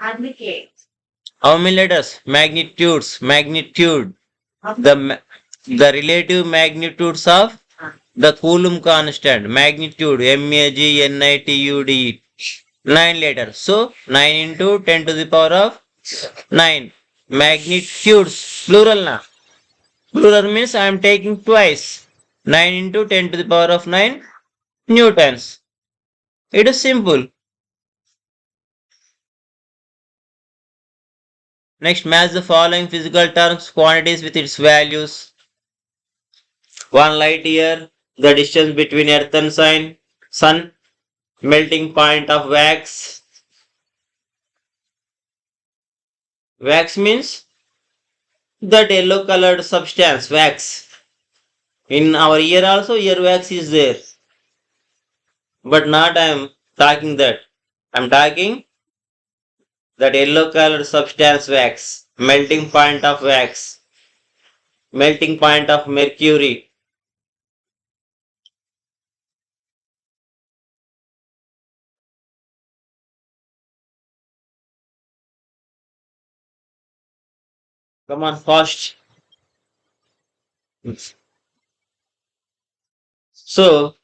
S2: అందుకే
S1: How many letters? Magnitudes. Magnitude. The relative magnitudes of the Coulomb constant. Magnitude. MAGNITUD. 9 letters. So 9 into 10 to the power of 9. Magnitudes. Plural na. Plural means I am taking twice. 9 into 10 to the power of 9 newtons. It is simple. Next, match the following physical terms, quantities with its values. 1 light year, the distance between Earth and Sun, melting point of wax. Wax means that yellow colored substance, wax. In our ear also, ear wax is there. But not I am talking that. I am talking that yellow colored substance wax, melting point of wax, melting point of mercury. Come on, fast. So,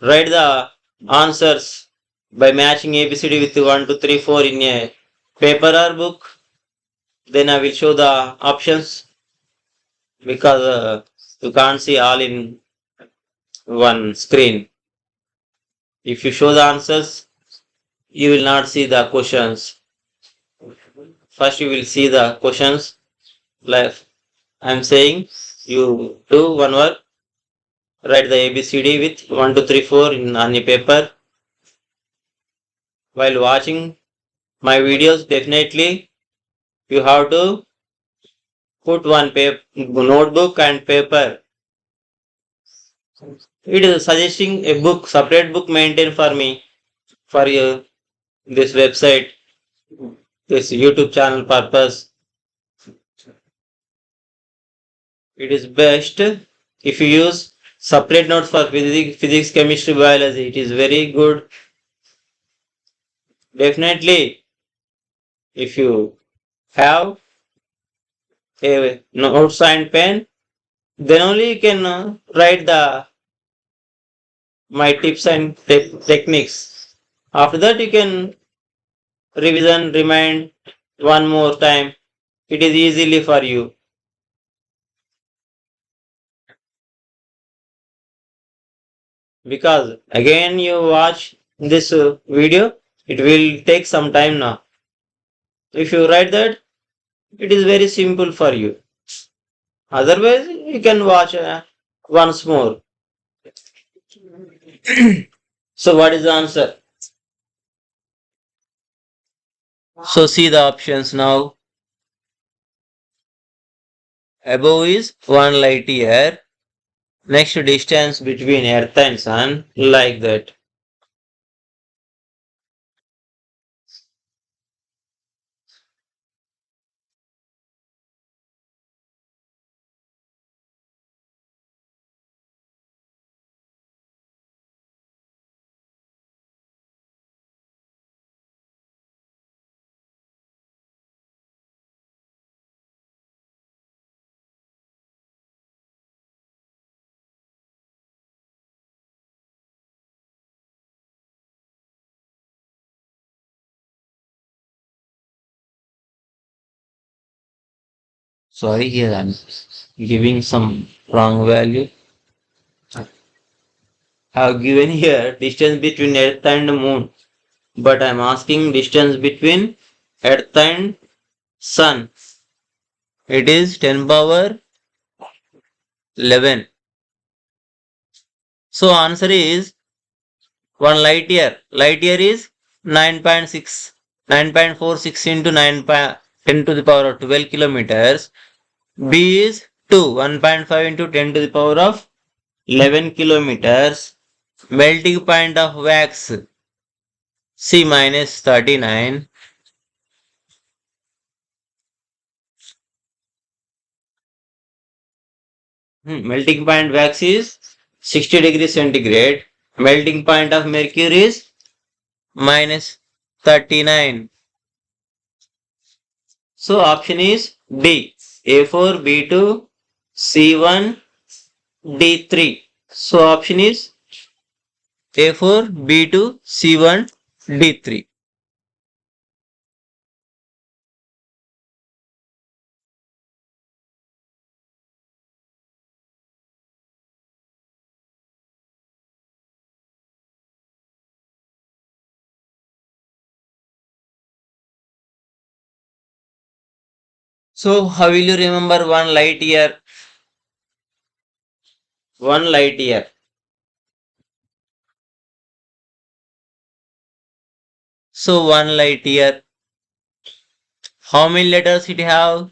S1: write the answers by matching ABCD with 1, 2, 3, 4 in a paper or book. Then I will show the options because you can't see all in one screen. If you show the answers, you will not see the questions. First, you will see the questions. Like I'm saying, you do one work, write the ABCD with 1, 2, 3, 4 on your paper. While watching my videos, definitely you have to put one notebook and paper. It is suggesting a book, separate book maintained for me, for you, this website, this YouTube channel purpose. It is best if you use separate notes for physics, chemistry, biology. It is very good. Definitely, if you have a notes and pen, then only you can write the my tips and techniques. After that, you can revision, remind one more time. It is easily for you. Because again you watch this video, it will take some time now. If you write that, it is very simple for you. Otherwise, you can watch once more. So, what is the answer? So, see the options now. Above is 1 light year. Next distance between Earth and Sun, like that. Sorry, here I'm giving some wrong value. I have given here distance between Earth and Moon, but I'm asking distance between Earth and Sun. It is 10 power 11. So answer is 1 light year. Light year is 9.6, 9.46 into 10 to the power of 12 kilometers. B is 2, 1.5 into 10 to the power of 11 kilometers. Melting point of wax C minus 39. Melting point wax is 60 degrees centigrade. Melting point of mercury is minus 39. So option is D. A4, B2, C1, D3. So option is A4, B2, C1, D3. So how will you remember 1 light year? 1 light year. So 1 light year. How many letters it have?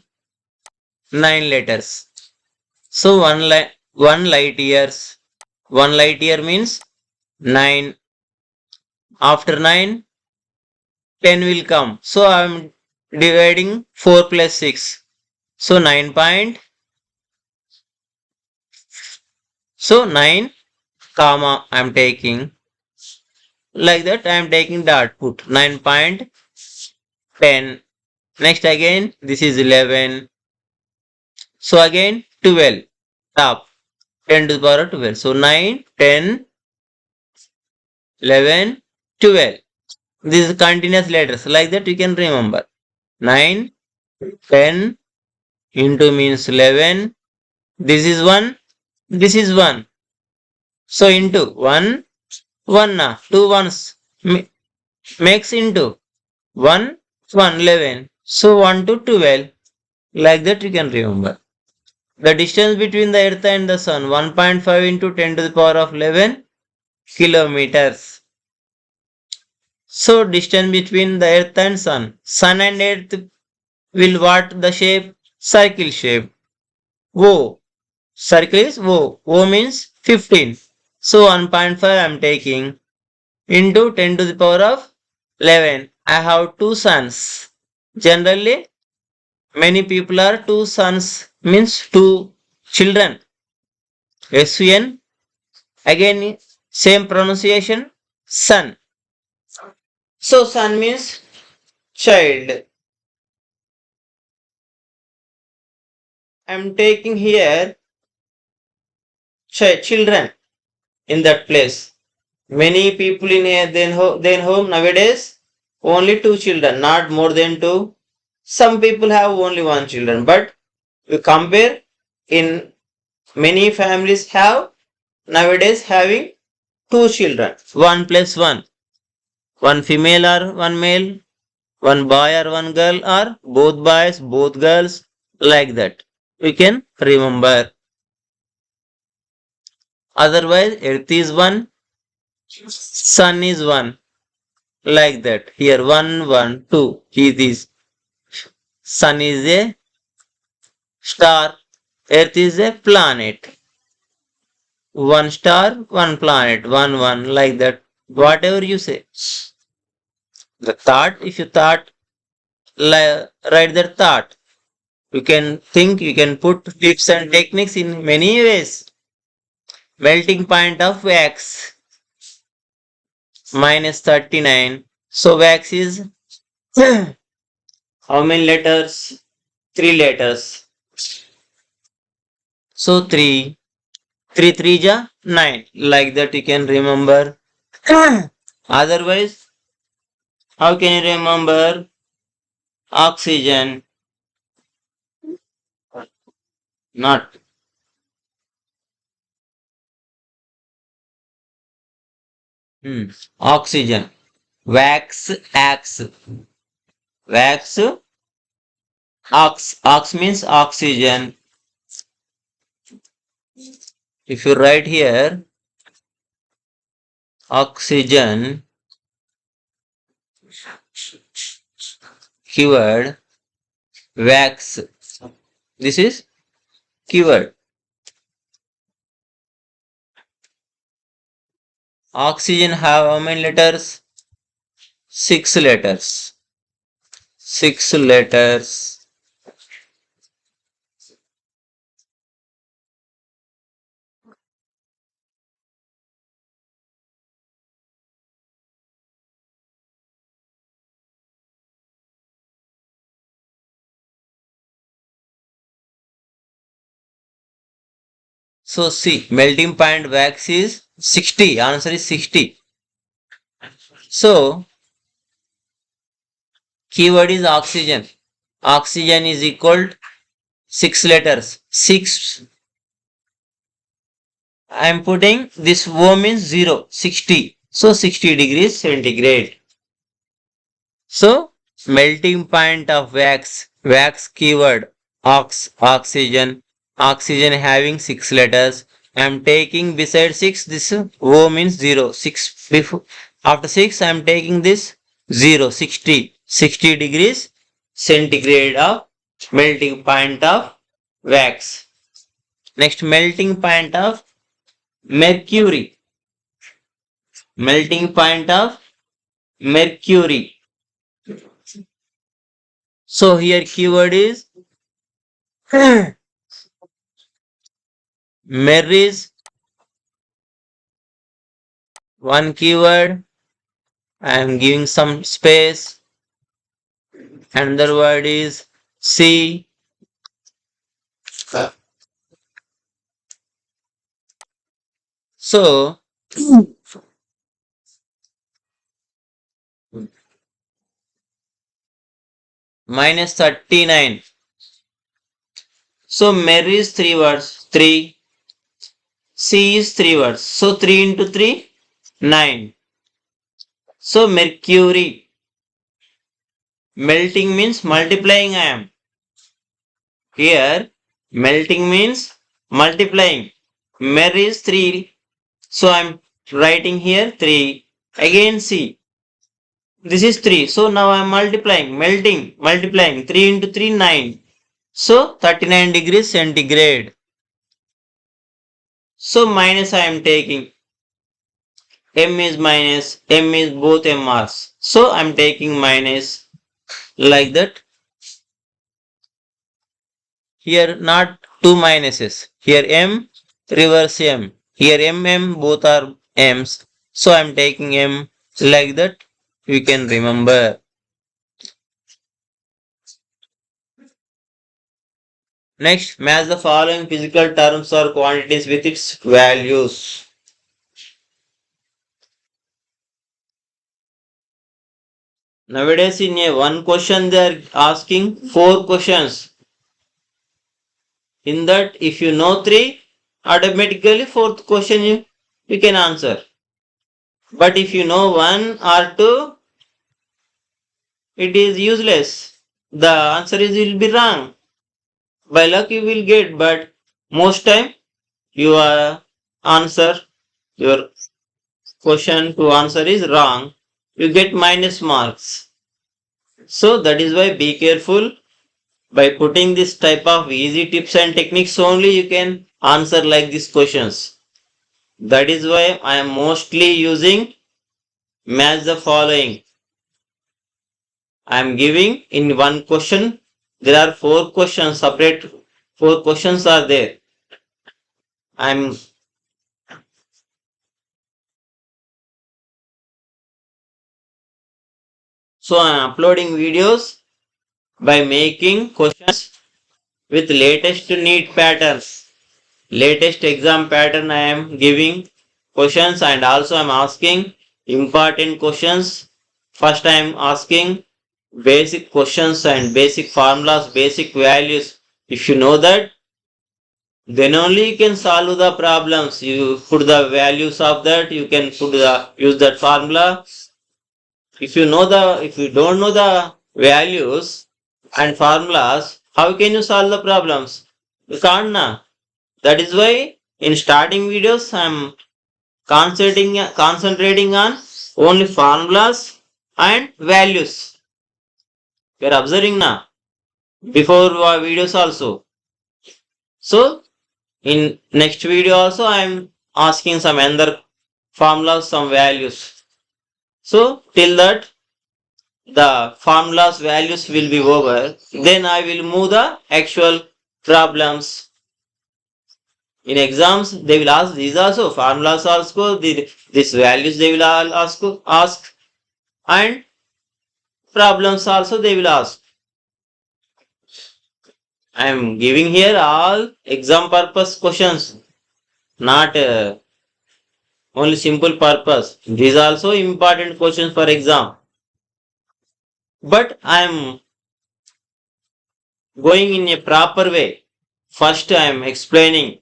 S1: 9 letters. So 1 light years. 1 light year means 9. After 9, 10 will come. So I am dividing 4 plus 6. So 9 point. So 9 comma I am taking. Like that I am taking the output. 9.10. Next again this is 11. So again 12. Top. 10 to the power of 12. So 9, 10, 11, 12. This is continuous letters. Like that you can remember. 9, 10 into means 11. This is 1. This is 1. So into 1, 1 2 ones makes into 1, 1, 11. So 1 to 12. Like that you can remember. The distance between the earth and the sun 1.5 into 10 to the power of 11 kilometers. So distance between the earth and sun. Sun and earth will what the shape? Circle shape. O. Circle is O. O means 15. So 1.5 I am taking into 10 to the power of 11. I have two suns. Generally, many people are two sons means two children. SUN. Again, same pronunciation. Son. So son means child. I am taking here children in that place. Many people in here then home nowadays only two children, not more than two. Some people have only one children, but we compare in many families have nowadays having two children. One plus one. One female or one male, one boy or one girl, or both boys, both girls, like that. We can remember. Otherwise, earth is one, sun is one, like that. Here, one, one, two. It is sun is a star, earth is a planet. One star, one planet, one, like that. Whatever you say. The thought, if you thought, write that thought. You can think, you can put tips and techniques in many ways. Melting point of wax minus 39. So wax is how many letters? Three letters. So 3. 3 3 ja 9. Like that you can remember. Otherwise, how can you remember oxygen? Not. Oxygen. Wax, ax. Wax, ox. Ox means oxygen. If you write here, oxygen, keyword, wax. This is keyword. Oxygen have how many letters? 6 letters. 6 letters. So see, melting point wax is 60. Answer is 60. So keyword is oxygen. Oxygen is equal to 6 letters. 6. I am putting this O means 0. 60. So 60 degrees centigrade. So melting point of wax. Wax keyword. Oxygen. Oxygen having 6 letters. I am taking beside 6 this O means 0. 6 before, after 6 I am taking this 0. 60. 60 degrees centigrade of melting point of wax. Next, melting point of mercury. Melting point of mercury. So here keyword is mer is one keyword. I am giving some space. Another word is C. So minus 39. So mer is three words. 3. C is 3 words. So 3 into 3, 9. So mercury. Melting means multiplying I am. Here melting means multiplying. Mer is 3. So I am writing here 3. Again C. This is 3. So now I am multiplying, melting, multiplying. 3 into 3, 9. So 39 degrees centigrade. So minus I am taking. M is minus, M is both MRs. So I am taking minus like that. Here not two minuses. Here M, reverse M. Here M, both are M's. So I am taking M like that. You can remember. Next, match the following physical terms or quantities with its values. Nowadays, in a one question, they are asking 4 questions. In that, if you know 3, automatically fourth question you can answer. But if you know 1 or 2, it is useless. The answer is will be wrong. By luck you will get, but most time your answer, your question to answer is wrong. You get minus marks. So that is why be careful. By putting this type of easy tips and techniques only you can answer like these questions. That is why I am mostly using match the following. I am giving in one question. There are 4 questions, separate 4 questions are there. I am uploading videos by making questions with latest Neet patterns. Latest exam pattern I am giving questions, and also I am asking important questions. First I am asking basic questions and basic formulas, basic values. If you know that, then only you can solve the problems. You put the values of that, you can use that formula. If you don't know the values and formulas, how can you solve the problems? You can't na. That is why in starting videos I am concentrating on only formulas and values. You are observing now before videos also. So in next video also I am asking some other formulas, some values. So till that the formulas values will be over, then I will move the actual problems. In exams they will ask these also, formulas also, these values they will all ask, and problems also they will ask. I am giving here all exam purpose questions, not only simple purpose. These are also important questions for exam. But I am going in a proper way. First I am explaining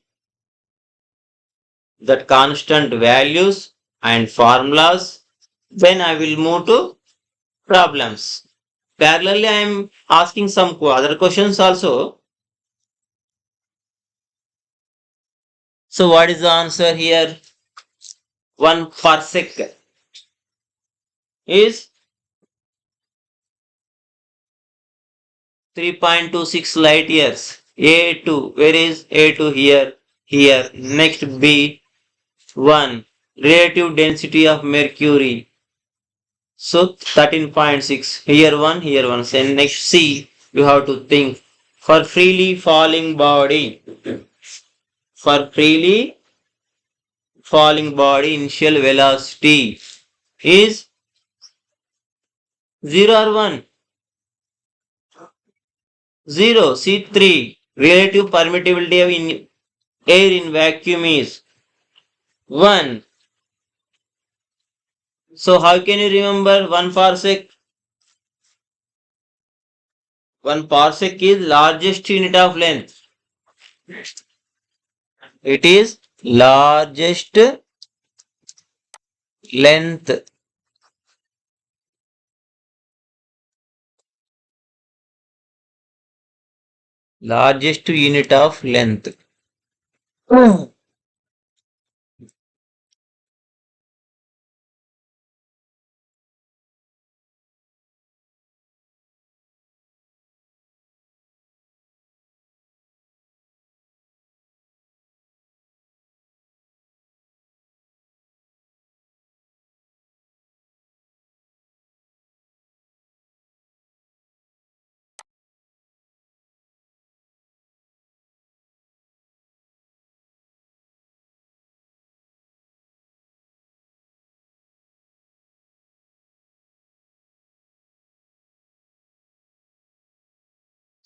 S1: that constant values and formulas. Then I will move to problems. Parallelly, I am asking some other questions also. So, what is the answer here? 1 parsec is 3.26 light years. A2, where is A2 here? Here. Next B1, relative density of mercury. So 13.6. Here one, here one. Then next C, you have to think. For freely falling body. For freely falling body, initial velocity is 0 or 1. 0. C3. Relative permittivity of air in vacuum is 1. So how can you remember 1 parsec? 1 parsec is largest unit of length. It is largest length. Largest unit of length.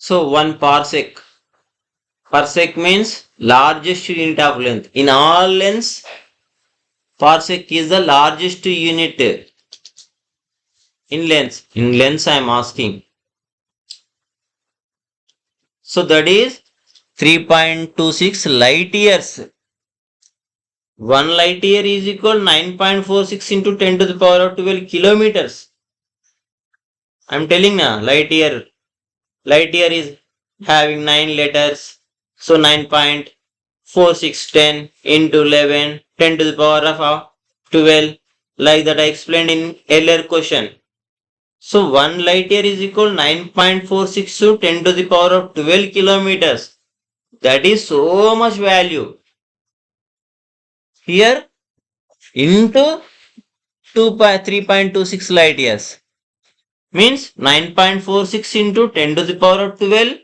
S1: So 1 parsec. Parsec means largest unit of length. In all lengths, parsec is the largest unit in length. In lengths I am asking. So that is 3.26 light years. 1 light year is equal 9.46 into 10 to the power of 12 kilometers. I am telling now, light year. Light year is having 9 letters. So 9.46 10 into 11 10 to the power of 12, like that I explained in earlier question. So 1 light year is equal 9.46 to 10 to the power of 12 kilometers. That is so much value. Here into 3.26 light years means 9.46 into 10 to the power of 12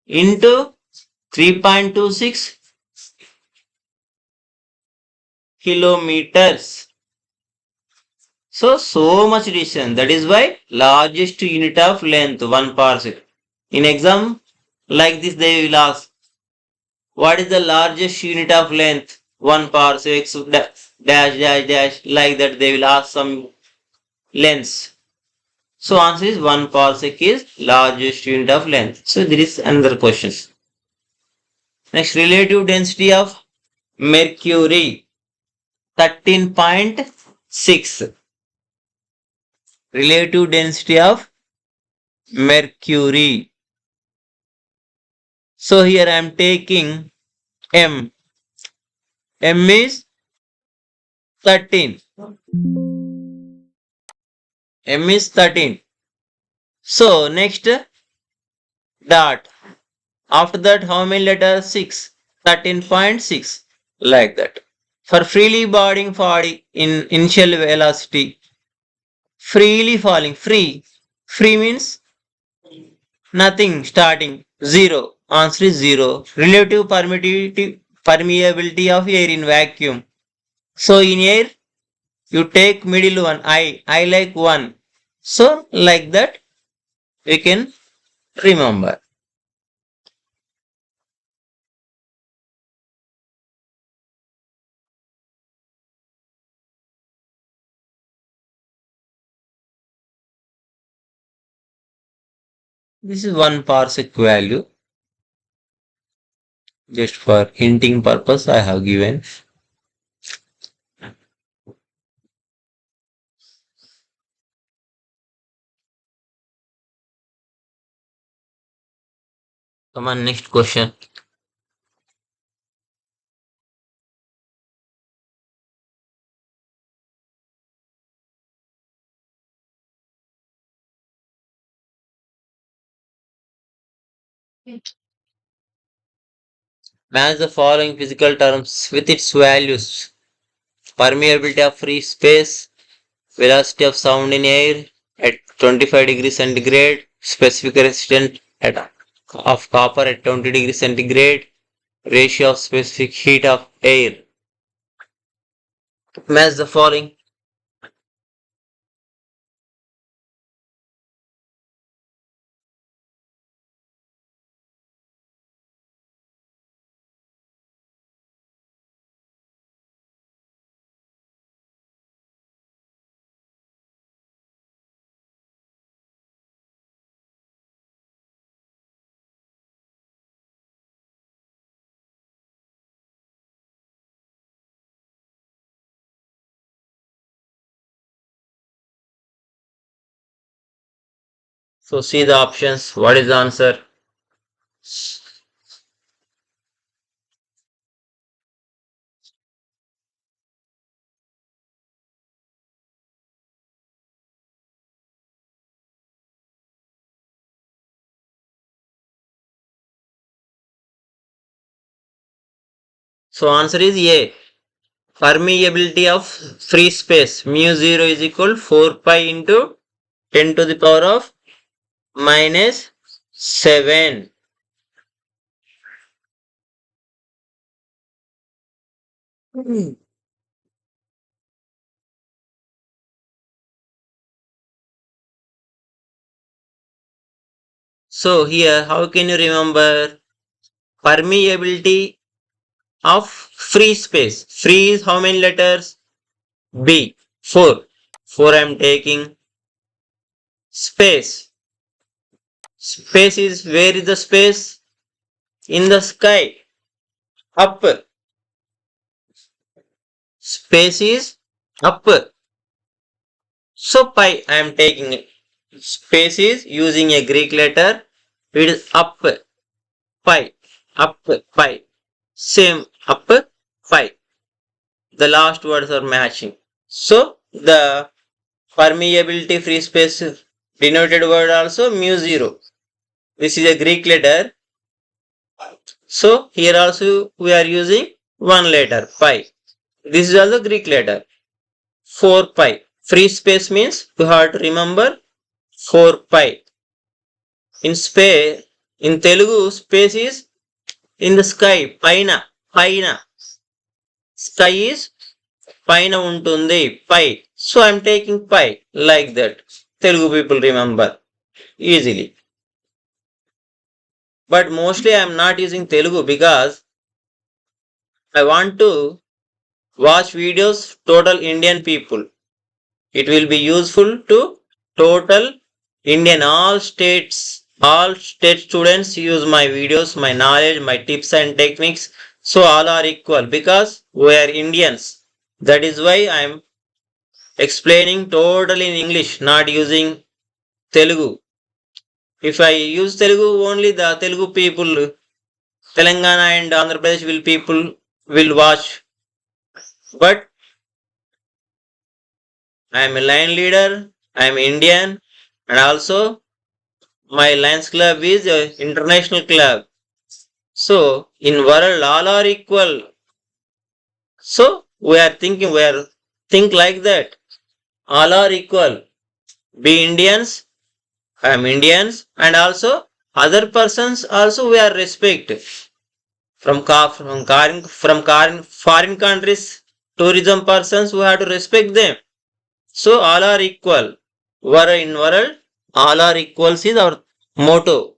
S1: into 3.26 kilometers. So much distance. That is why largest unit of length 1 parsec. In exam like this they will ask, what is the largest unit of length? 1 parsec dash dash dash, like that they will ask some lengths. So answer is 1 parsec is largest unit of length. So there is another question. Next, relative density of mercury 13.6. Relative density of mercury. So here I am taking M. M is 13. M is 13. So next dot. After that how many letters? 6. 13.6. Like that. For freely boarding body in initial velocity. Freely falling. Free means nothing starting. 0. Answer is 0. Relative permeability of air in vacuum. So in air, you take middle one. I like 1. So like that, we can remember. This is 1 parsec value. Just for hinting purpose, I have given. Come on, next question. Match the following physical terms with its values. Permeability of free space, velocity of sound in air at 25 degrees centigrade, specific resistance of copper at 20 degrees centigrade, ratio of specific heat of air. Match the following. So see the options. What is the answer? So answer is A. Permeability of free space mu 0 is equal 4 pi into 10 to the power of minus 7. So here, how can you remember permeability of free space? Free is how many letters? B. 4. 4 I am taking. Space. Space is, where is the space? In the sky. Up. Space is up. So pi I am taking it. Space is using a Greek letter. It is up. Pi. Up. Pi. Same up. Pi. The last words are matching. So the permeability free space denoted word also mu 0. This is a Greek letter. So here also we are using one letter pi. This is also Greek letter 4 pi. Free space means you have to remember 4 pi. In space, in Telugu, space is in the sky. Paina. Paina. Sky is paina untundi. Pi. So I am taking pi like that. Telugu people remember easily. But mostly I am not using Telugu because I want to watch videos total Indian people. It will be useful to total Indian all state students use my videos, my knowledge, my tips and techniques. So all are equal because we are Indians. That is why I am explaining totally in English, not using Telugu. If I use Telugu, only the Telugu people, Telangana and Andhra Pradesh will people will watch. But I am a line leader, I am Indian, and also my Lions Club is an international club. So in world all are equal. So we are thinking, we are think like that. All are equal. Be Indians, I am Indians, and also other persons also we are respect. Foreign countries, tourism persons we have to respect them. So all are equal. In world, all are equals is our motto.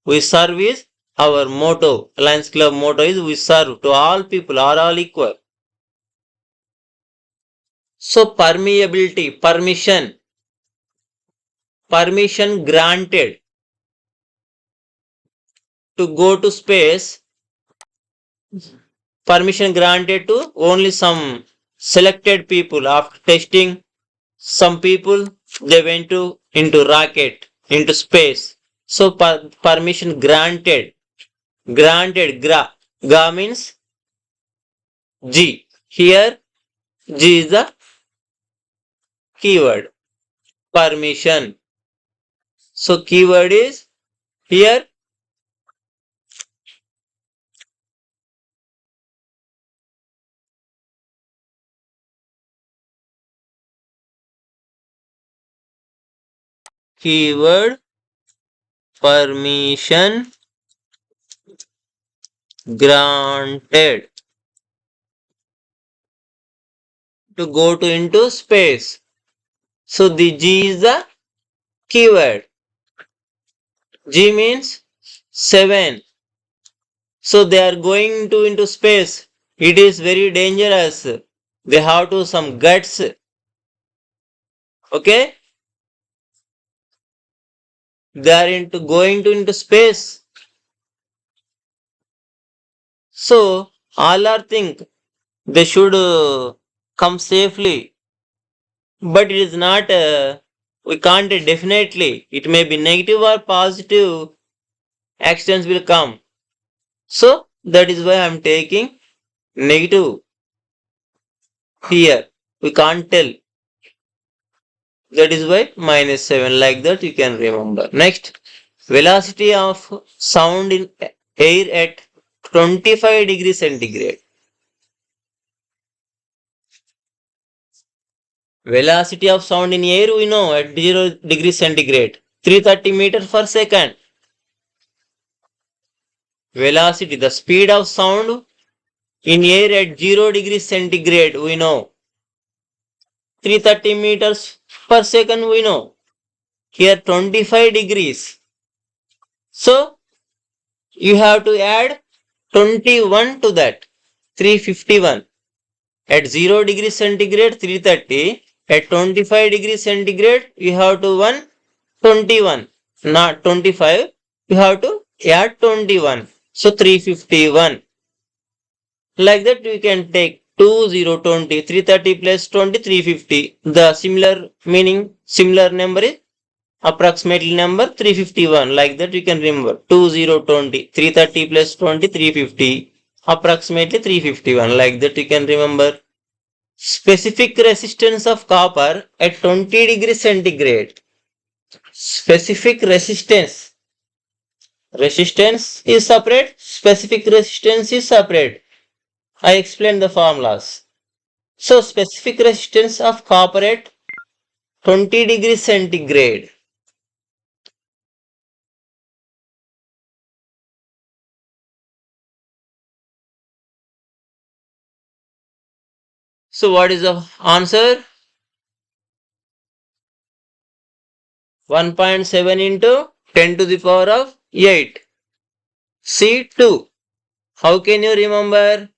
S1: We serve is our motto. Lions Club motto is we serve to all people are all equal. So permeability, permission granted to go to space, permission granted to only some selected people after testing. Some people they went to into rocket into space. So permission granted, ga means G. Here G is the keyword permission. So keyword is here keyword permission granted to go to into space. So the G is the keyword. G means 7. So they are going to into space. It is very dangerous. They have to some guts. Okay? They are into going to into space. So all are think they should come safely. But it is not. We can't definitely. It may be negative or positive. Accidents will come. So that is why I am taking negative here. We can't tell. That is why -7. Like that you can remember. Next, velocity of sound in air at 25 degrees centigrade. Velocity of sound in air we know at 0 degrees centigrade. 330 meters per second. Velocity, the speed of sound in air at 0 degrees centigrade we know. 330 meters per second we know. Here 25 degrees. So you have to add 21 to that. 351. At 0 degrees centigrade 330. At 25 degrees centigrade you have to 121. Not 25. You have to add 21. So 351. Like that we can take 2020. 330 plus 20 350. The similar meaning, similar number is approximately number 351. Like that you can remember 2020. 330 plus 20 350. Approximately 351. Like that you can remember. Specific resistance of copper at 20 degrees centigrade. Specific resistance. Resistance is separate. Specific resistance is separate. I explained the formulas. So specific resistance of copper at 20 degrees centigrade. So what is the answer? 1.7 into 10 to the power of 8. C2. How can you remember?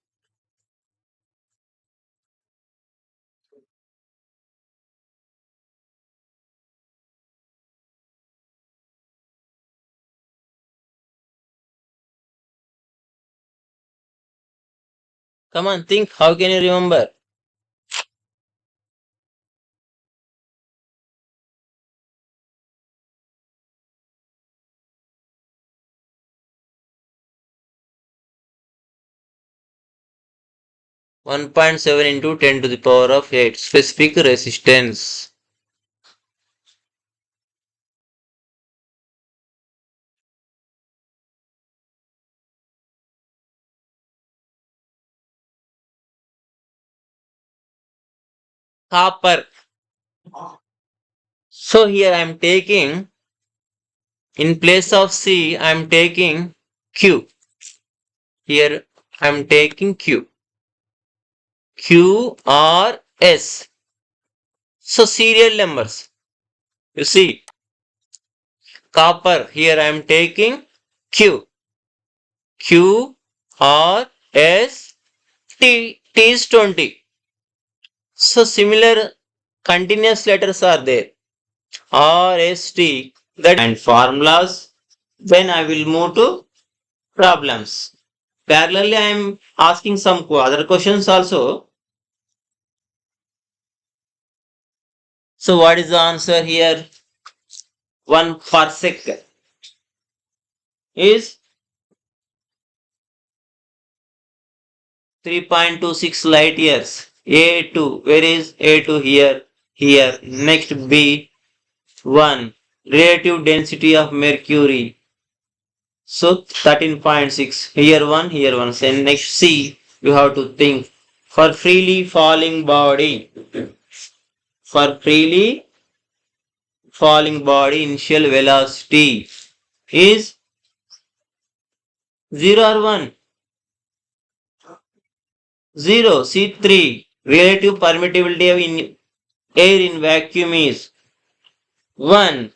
S1: Come on, think. How can you remember? One point seven into 10 to the power of 8. Specific resistance. Copper. So here I am taking, in place of C, I am taking Q. Here I am taking Q. Q or S. So serial numbers. You see, copper. Here I am taking Q. Q R S T. T is 20. So similar continuous letters are there. R S T. That and formulas. Then I will move to problems. Parallelly, I am asking some other questions also. So what is the answer here? 1 parsec is 3.26 light years. A2, where is A2 here? Here. Next B1, relative density of mercury. So 13.6. Here one, here one. Then next C, you have to think. For freely falling body. For freely falling body, initial velocity is 0 or 1? 0. C3. Relative permittivity of air in vacuum is 1.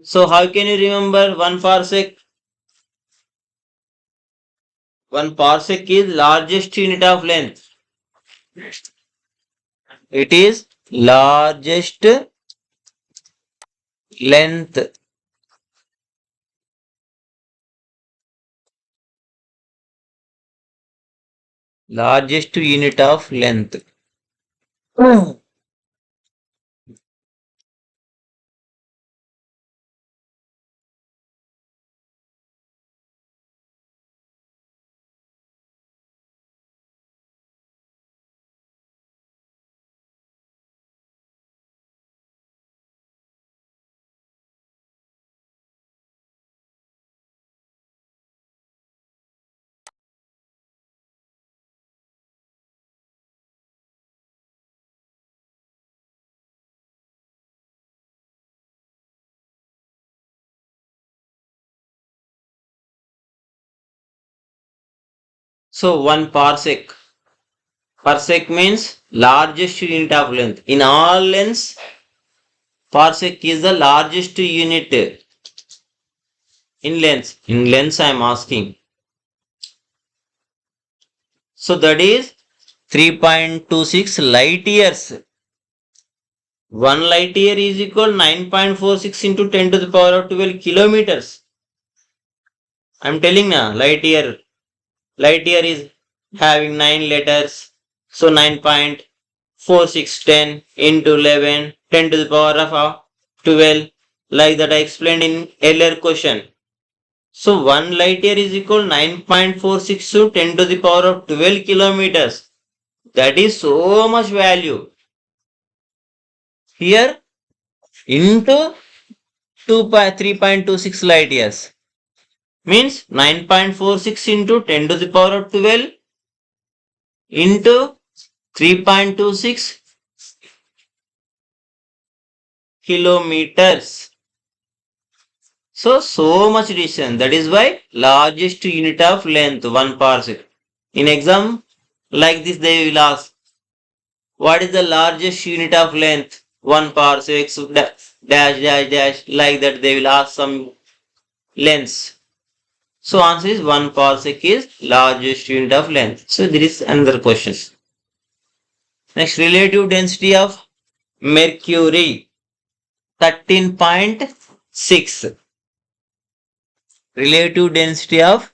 S1: So how can you remember 1 parsec? 1 parsec is largest unit of length. It is largest length. Largest unit of length. So 1 parsec. Parsec means largest unit of length. In all lengths, parsec is the largest unit in length. In lengths I am asking. So that is 3.26 light years. 1 light year is equal 9.46 into 10 to the power of 12 kilometers. I am telling now, light year. Light year is having 9 letters. So 9.4610 into 11, 10 to the power of 12. Like that I explained in earlier question. So 1 light year is equal 9.46 to 10 to the power of 12 kilometers. That is so much value. Here into 3.26 light years means 9.46 into 10 to the power of 12 into 3.26 kilometers. So much distance. That is why largest unit of length 1 parsec. In exam like this they will ask, what is the largest unit of length? 1 parsec dash dash dash, like that they will ask some lengths. So answer is 1 parsec is largest unit of length. So there is another question. Next, relative density of mercury 13.6. Relative density of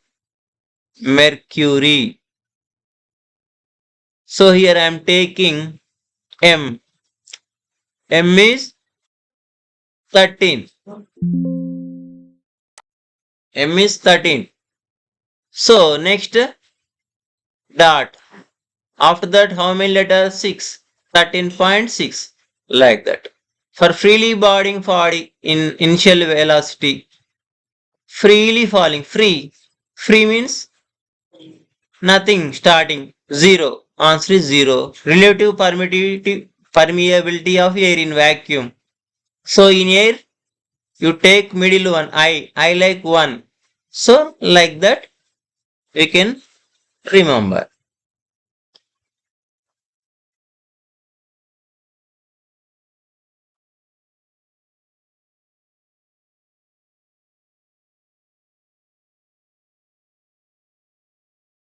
S1: mercury. So here I am taking M. M is 13. M is 13. So next dot. After that how many letters? 6. 13.6. Like that. For freely boarding body in initial velocity. Freely falling. Free means nothing starting. 0. Answer is 0. Relative permeability of air in vacuum. So in air, you take middle one. I like 1. So like that, we can remember.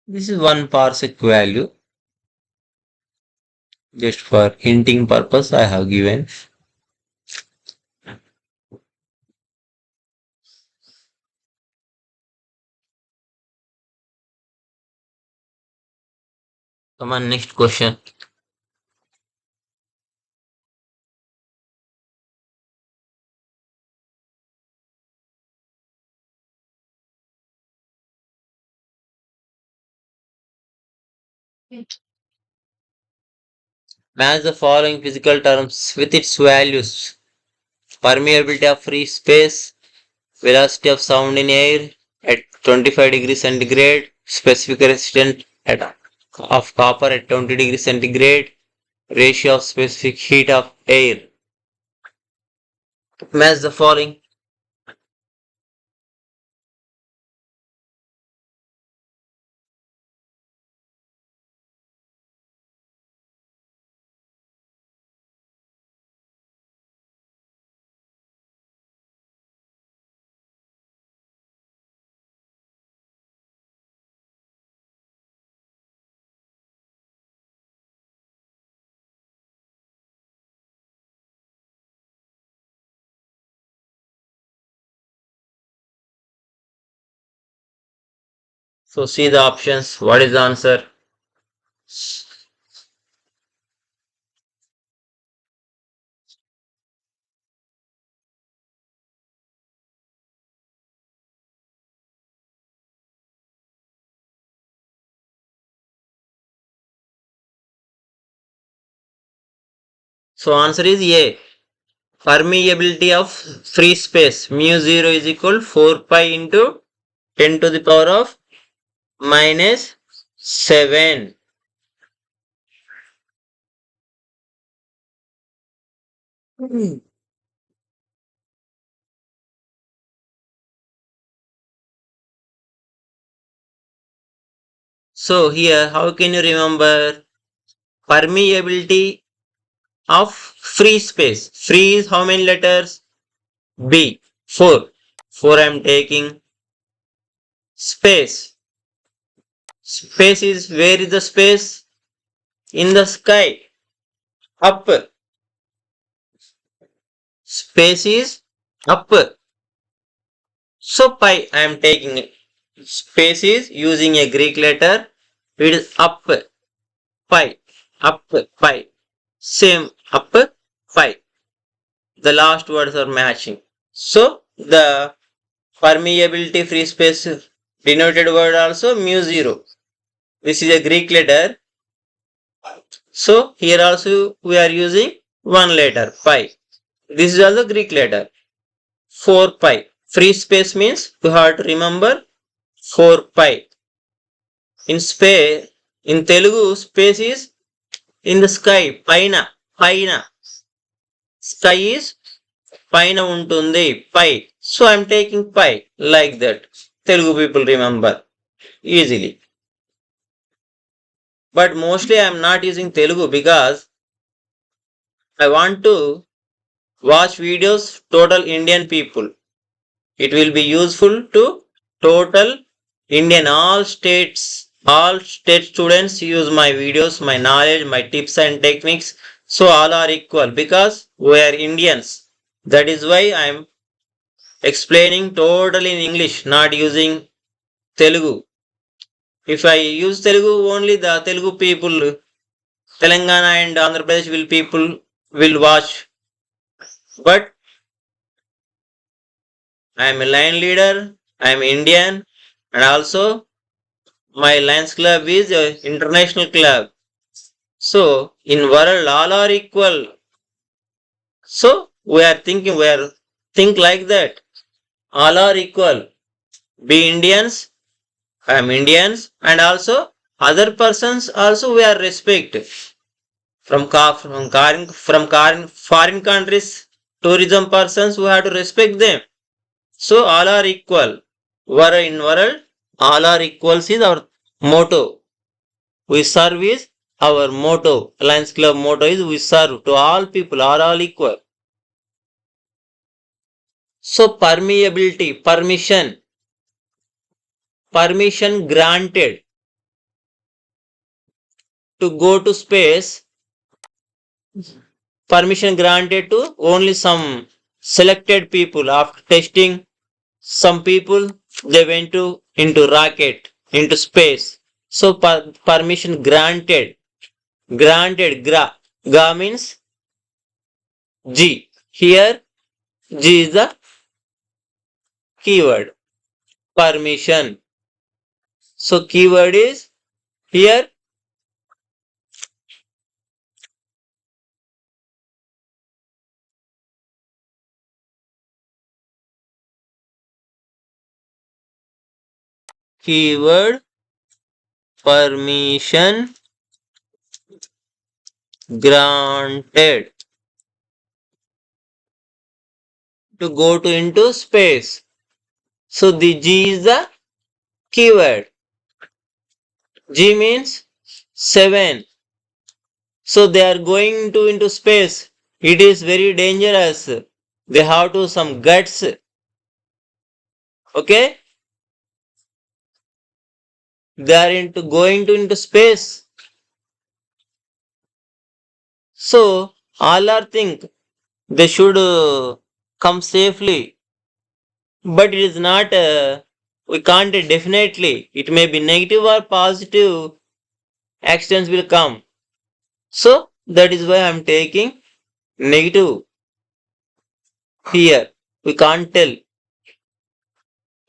S1: This is 1 parsec value. Just for hinting purpose, I have given. Come on, next question. Match the following physical terms with its values. Permeability of free space, velocity of sound in air at 25 degrees centigrade, specific resistance of copper at 20 degrees centigrade, ratio of specific heat of air. Match the following. So see the options. What is the answer? So answer is A. Permeability of free space mu 0 is equal 4 pi into 10 to the power of minus 7. So here, how can you remember permeability of free space? Free is how many letters? B. 4. 4 I am taking. Space. Space is, where is the space? In the sky. Up. Space is up. So pi I am taking. Space is using a Greek letter. It is up. Pi. Up. Pi. Same. Up. Pi. The last words are matching. So the permeability free space denoted word also mu0. This is a Greek letter. So here also we are using one letter pi. This is also Greek letter 4 pi. Free space means you have to remember 4 pi. In space, in Telugu, space is in the sky. Paina. Paina. Sky is paina untundi. Pi. So I am taking pi like that. Telugu people remember easily. But mostly I am not using Telugu because I want to watch videos total Indian people. It will be useful to total Indian all state students use my videos, my knowledge, my tips and techniques. So all are equal because we are Indians. That is why I am explaining totally in English, not using Telugu. If I use Telugu, only the Telugu people, Telangana and Andhra Pradesh will people will watch. But I am a line leader, I am Indian, and also my Lions Club is an international club. So in world all are equal. So we are thinking, we are think like that. All are equal. Be Indians, I am Indians, and also other persons also we are respect. Foreign countries, tourism persons we have to respect them. So all are equal. In world, all are equals is our motto. We serve is our motto. Lions Club motto is we serve to all people are all equal. So permeability, permission granted to go to space, permission granted to only some selected people. After testing some people, they went to into rocket, into space. So permission granted, ga means G. Here G is the keyword, permission. So keyword is here keyword permission granted to go to into space. So the G is the keyword. G means 7. So they are going to into space. It is very dangerous. They have to some guts. Okay? They are into going to into space. So all are think they should come safely. But it is not, we can't definitely. It may be negative or positive actions will come. So that is why I am taking negative here. We can't tell.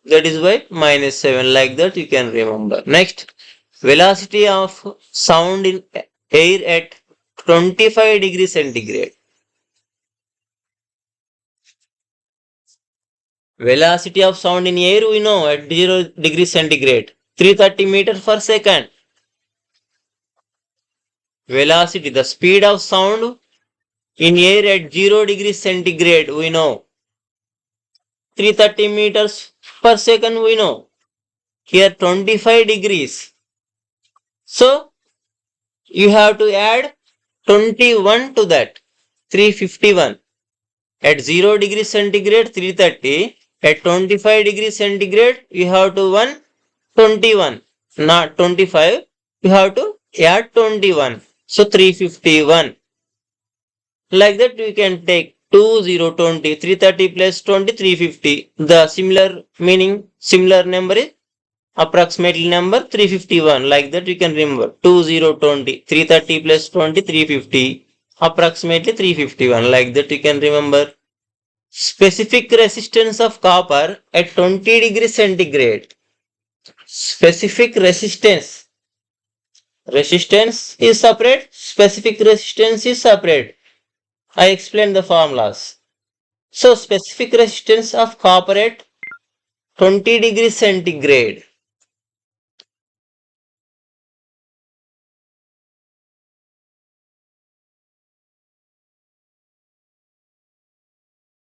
S1: That is why -7 like that you can remember. Next, velocity of sound in air at 25 degrees centigrade. Velocity of sound in air we know at 0 degrees centigrade. 330 meters per second. Velocity, the speed of sound in air at 0 degrees centigrade we know. 330 meters per second we know. Here 25 degrees. So you have to add 21 to that, 351. At 0 degrees centigrade, 330. At 25 degrees centigrade, you have to 121, not 25. You have to add 21. So 351. Like that, we can take 2020, 330 plus 20, 350. The similar meaning, similar number is approximately number 351. Like that, you can remember 2020, 330 plus 20, 350. Approximately 351. Like that, you can remember. Specific resistance of copper at 20 degrees centigrade. Specific resistance. Resistance is separate. Specific resistance is separate. I explained the formulas. So specific resistance of copper at 20 degrees centigrade.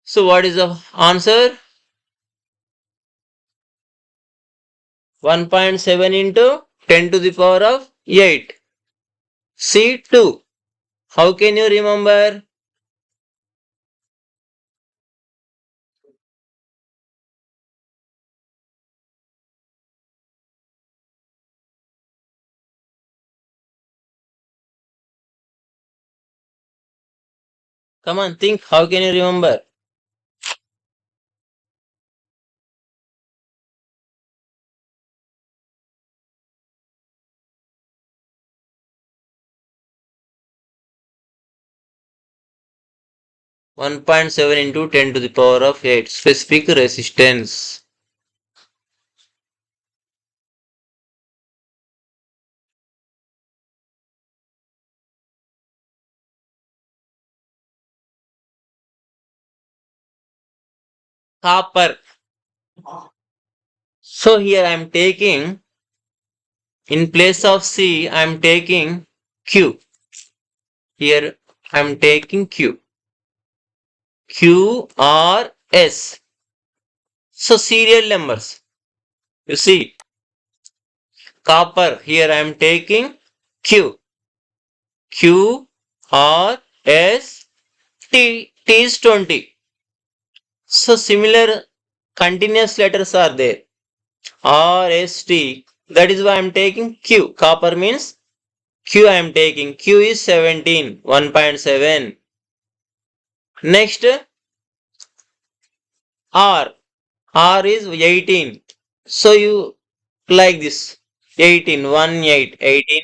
S1: So what is the answer? 1.7 into 10 to the power of 8. C2. How can you remember? Come on, think. How can you remember? One point seven into 10 to the power of 8. Specific resistance. Copper. So here I am taking, in place of C, I am taking Q. Here I am taking Q. Q or S. So serial numbers. You see, copper. Here I am taking Q. Q R S T. T is 20. So similar continuous letters are there. R S T. That is why I am taking Q. Copper means Q I am taking. Q is 17. 1.7. Next R. R is 18. So you like this. 18. 1 8. 18.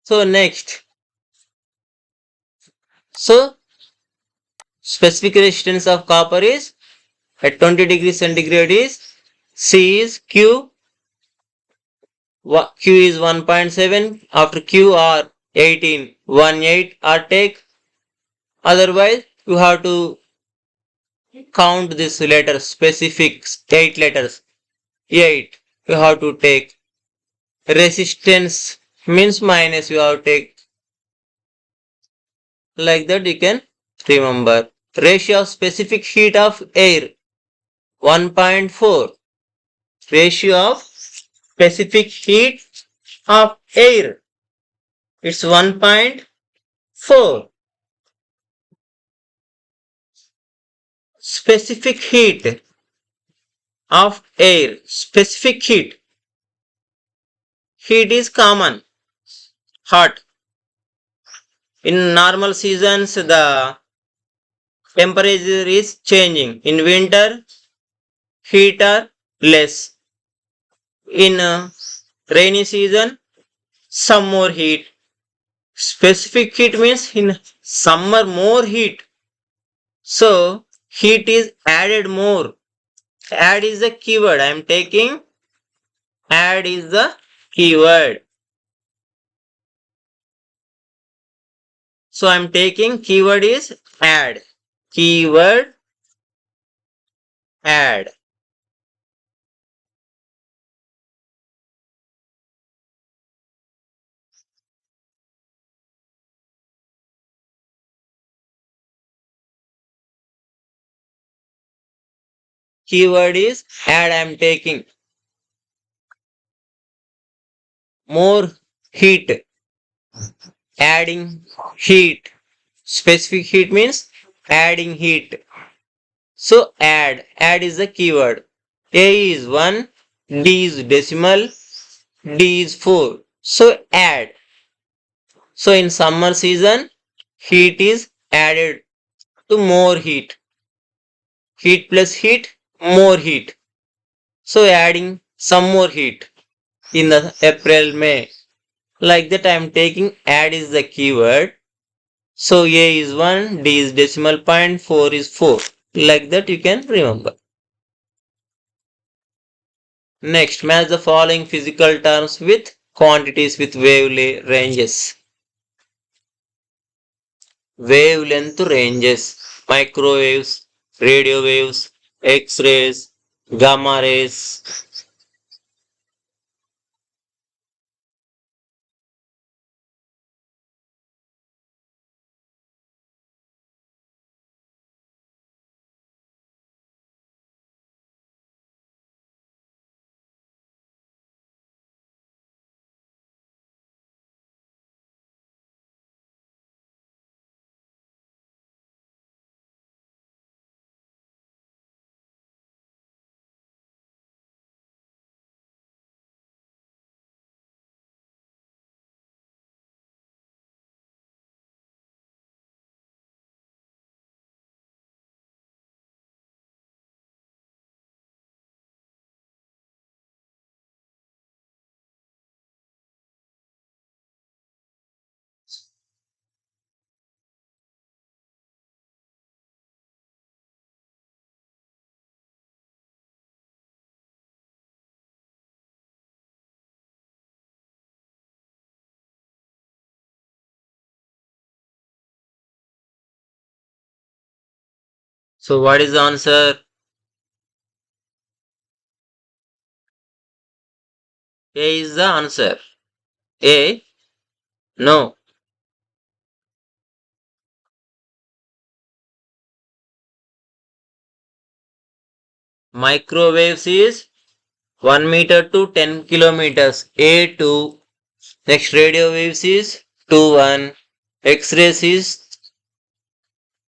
S1: So next. So specific resistance of copper is at 20 degrees centigrade is C is Q. Q is 1.7. After Q are 18. 1 8 are take. Otherwise you have to count this letter specific 8 letters. 8. You have to take. Resistance means minus you have to take. Like that you can remember. Ratio of specific heat of air 1.4. Ratio of specific heat of air. It's 1.4. Specific heat of air. Specific heat. Heat is common. Hot. In normal seasons, the temperature is changing. In winter, heat are less. In rainy season, some more heat. Specific heat means in summer more heat. So heat is added more. Add is the keyword. I am taking add is the keyword. So I am taking keyword is add. Keyword add. Keyword is add. I am taking more heat. Adding heat. Specific heat means adding heat. So add. Add is the keyword. A is 1, D is decimal, D is 4. So add. So in summer season, heat is added to more heat. Heat plus heat, more heat. So adding some more heat in the April, May. Like that I am taking add is the keyword. So A is 1, D is decimal point, 4 is 4. Like that you can remember. Next, match the following physical terms with quantities with ranges. Wavelength ranges, microwaves, radio waves, X-rays, gamma rays. So what is the answer? A is the answer. A? No. Microwaves is 1 meter to 10 kilometers. A2. Next radio waves is 2 1. X-rays is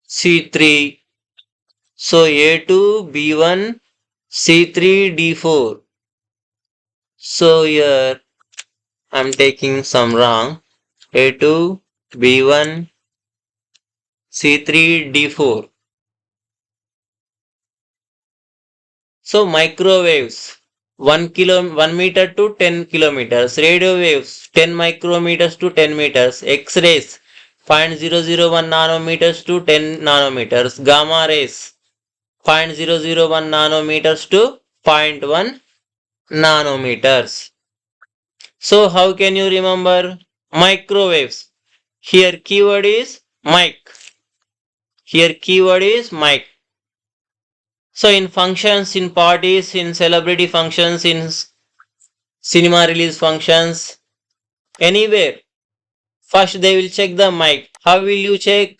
S1: C3. So A2, B1, C3, D4. So here I'm taking some wrong. A2, B1, C3, D4. So microwaves 1 meter to 10 kilometers. Radio waves 10 micrometers to 10 meters. X-rays 0.001 nanometers to 10 nanometers. Gamma rays 0.001 nanometers to zero point 0.1 nanometers. So how can you remember microwaves? Here keyword is mic. Here keyword is mic. So in functions, in parties, in celebrity functions, in cinema release functions, anywhere, first they will check the mic. How will you check?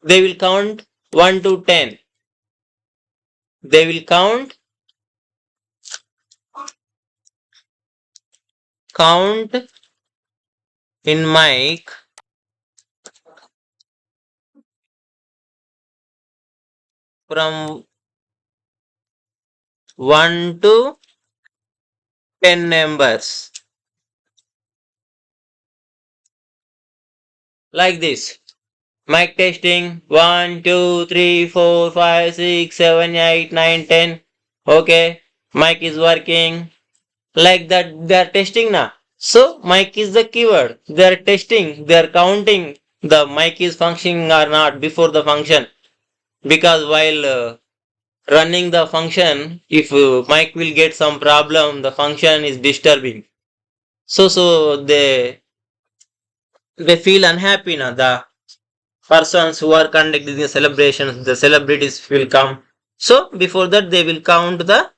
S1: They will count 1 to 10. They will count in mic from 1 to 10 numbers. like this. Mic testing 1, 2, 3, 4, 5, 6, 7, 8, 9, 10. Okay, mic is working. Like that, they are testing now. So, mic is the keyword. They are testing, they are counting the mic is functioning or not before the function. Because while running the function, if mic will get some problem, the function is disturbing. So they feel unhappy now. The persons who are conducting the celebrations, the celebrities will come. So before that, they will count the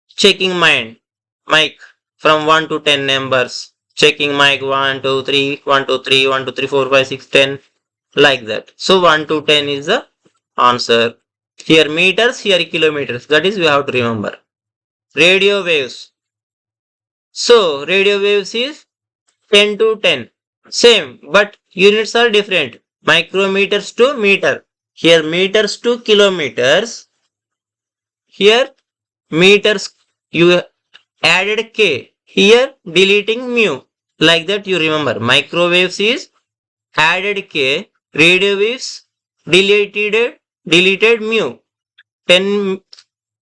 S1: checking mic from 1 to 10 numbers. Checking mic 1, 2, 3, 1, 2, 3, 1, 2, 3, 4, 5, 6, 10, like that. So 1 to 10 is the answer. Here meters, here kilometers. That is we have to remember. Radio waves. So radio waves is 10 to 10. Same, but units are different. Micrometers to meter. Here meters to kilometers. Here meters you added k. Here deleting mu. Like that you remember. Microwaves is added k. Radio waves deleted mu. 10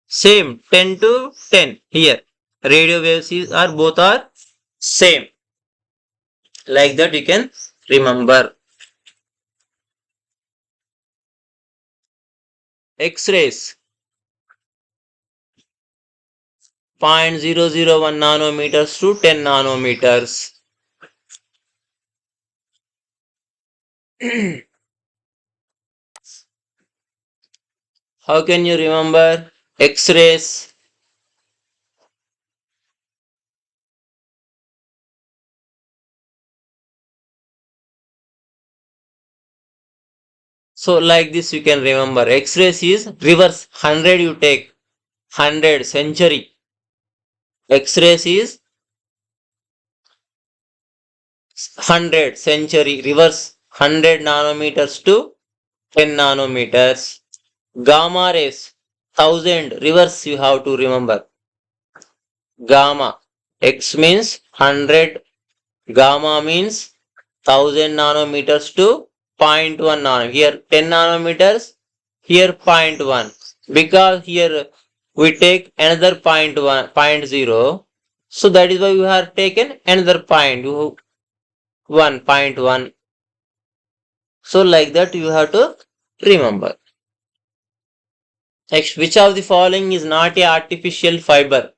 S1: same 10 to 10 here. Radio waves are both are same. Like that you can remember. X-rays 0.001 nanometers to 10 nanometers. How can you remember X-rays? So like this you can remember. X-rays is reverse 100 you take. 100 century. X-rays is 100 century. Reverse 100 nanometers to 10 nanometers. Gamma rays 1000. Reverse you have to remember. Gamma. X means 100. Gamma means 1000 nanometers to zero point 0.1 nanometer. Here 10 nanometers, here zero point 0.1. Because here we take another 0.1, 0.0. So that is why we have taken another point, 1.1. So like that you have to remember. Next, which of the following is not a artificial fiber?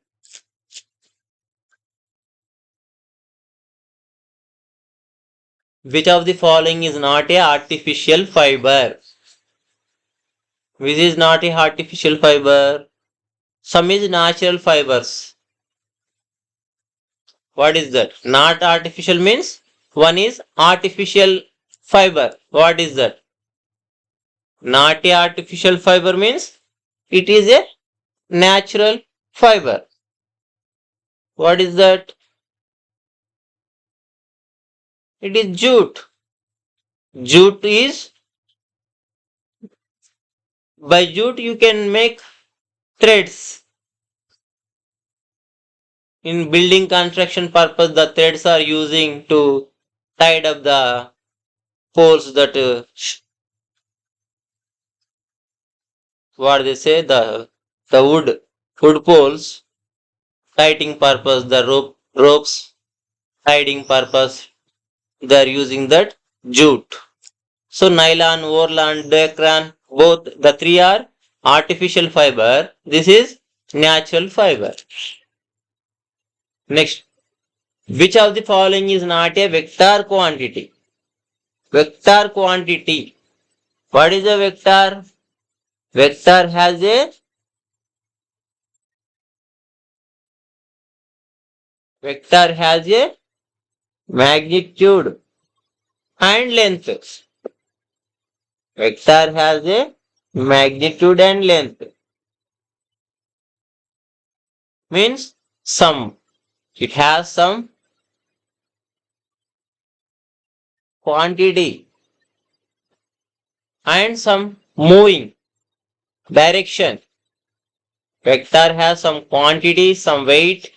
S1: Which of the following is not a artificial fiber? Which is not a artificial fiber? Some is natural fibers. What is that? Not artificial means one is artificial fiber. What is that? Not a artificial fiber means it is a natural fiber. What is that? It is jute. Jute is, by jute you can make threads. In building construction purpose, the threads are using to tie up the poles that what they say the wood poles tightening purpose, the ropes hiding purpose, they are using that jute. So nylon, Orlan, Decran, both the three are artificial fiber. This is natural fiber. Next, which of the following is not a vector quantity? Vector quantity. What is a vector? Vector has a magnitude and length. Vector has a magnitude and length. Means some. It has some quantity and some moving direction. Vector has some quantity, some weight,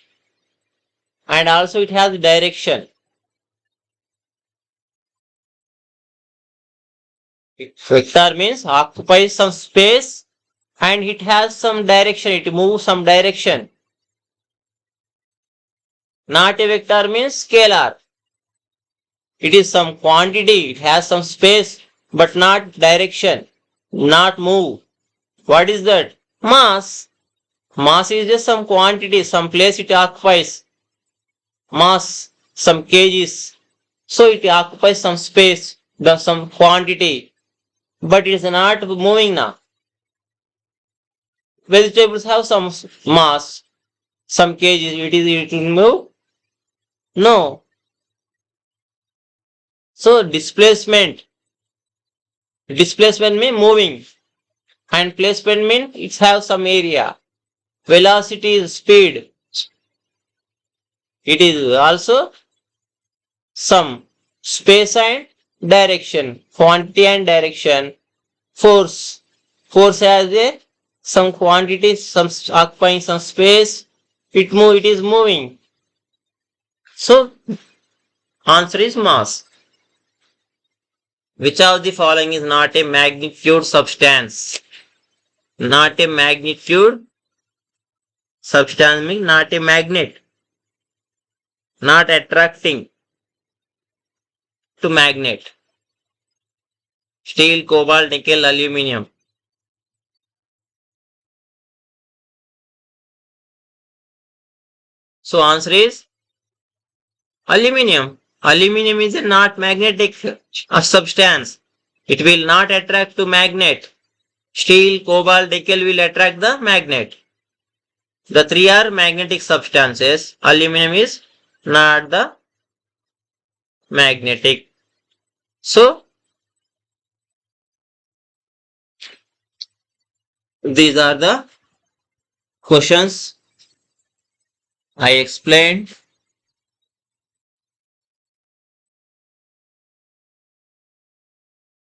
S1: and also it has direction. Vector means occupies some space and it has some direction, it moves some direction. Not a vector means scalar. It is some quantity, it has some space, but not direction, not move. What is that? Mass. Mass is just some quantity, some place it occupies. Mass, some kgs. So it occupies some space, some quantity, but it is not moving now. Vegetables have some mass, some kgs. It will move? No. So displacement means moving, and placement means it has some area. Velocity is speed. It is also some space and direction, quantity and direction. Force. Force has a some quantity, some occupying some space. It is moving. So answer is mass. Which of the following is not a magnitude substance? Not a magnitude substance means not a magnet, not attracting to magnet. Steel, cobalt, nickel, aluminum. So answer is aluminum. Aluminum is a not magnetic substance. It will not attract to magnet. Steel, cobalt, nickel will attract the magnet. The three are magnetic substances. Aluminum is not the magnetic. So these are the questions I explained.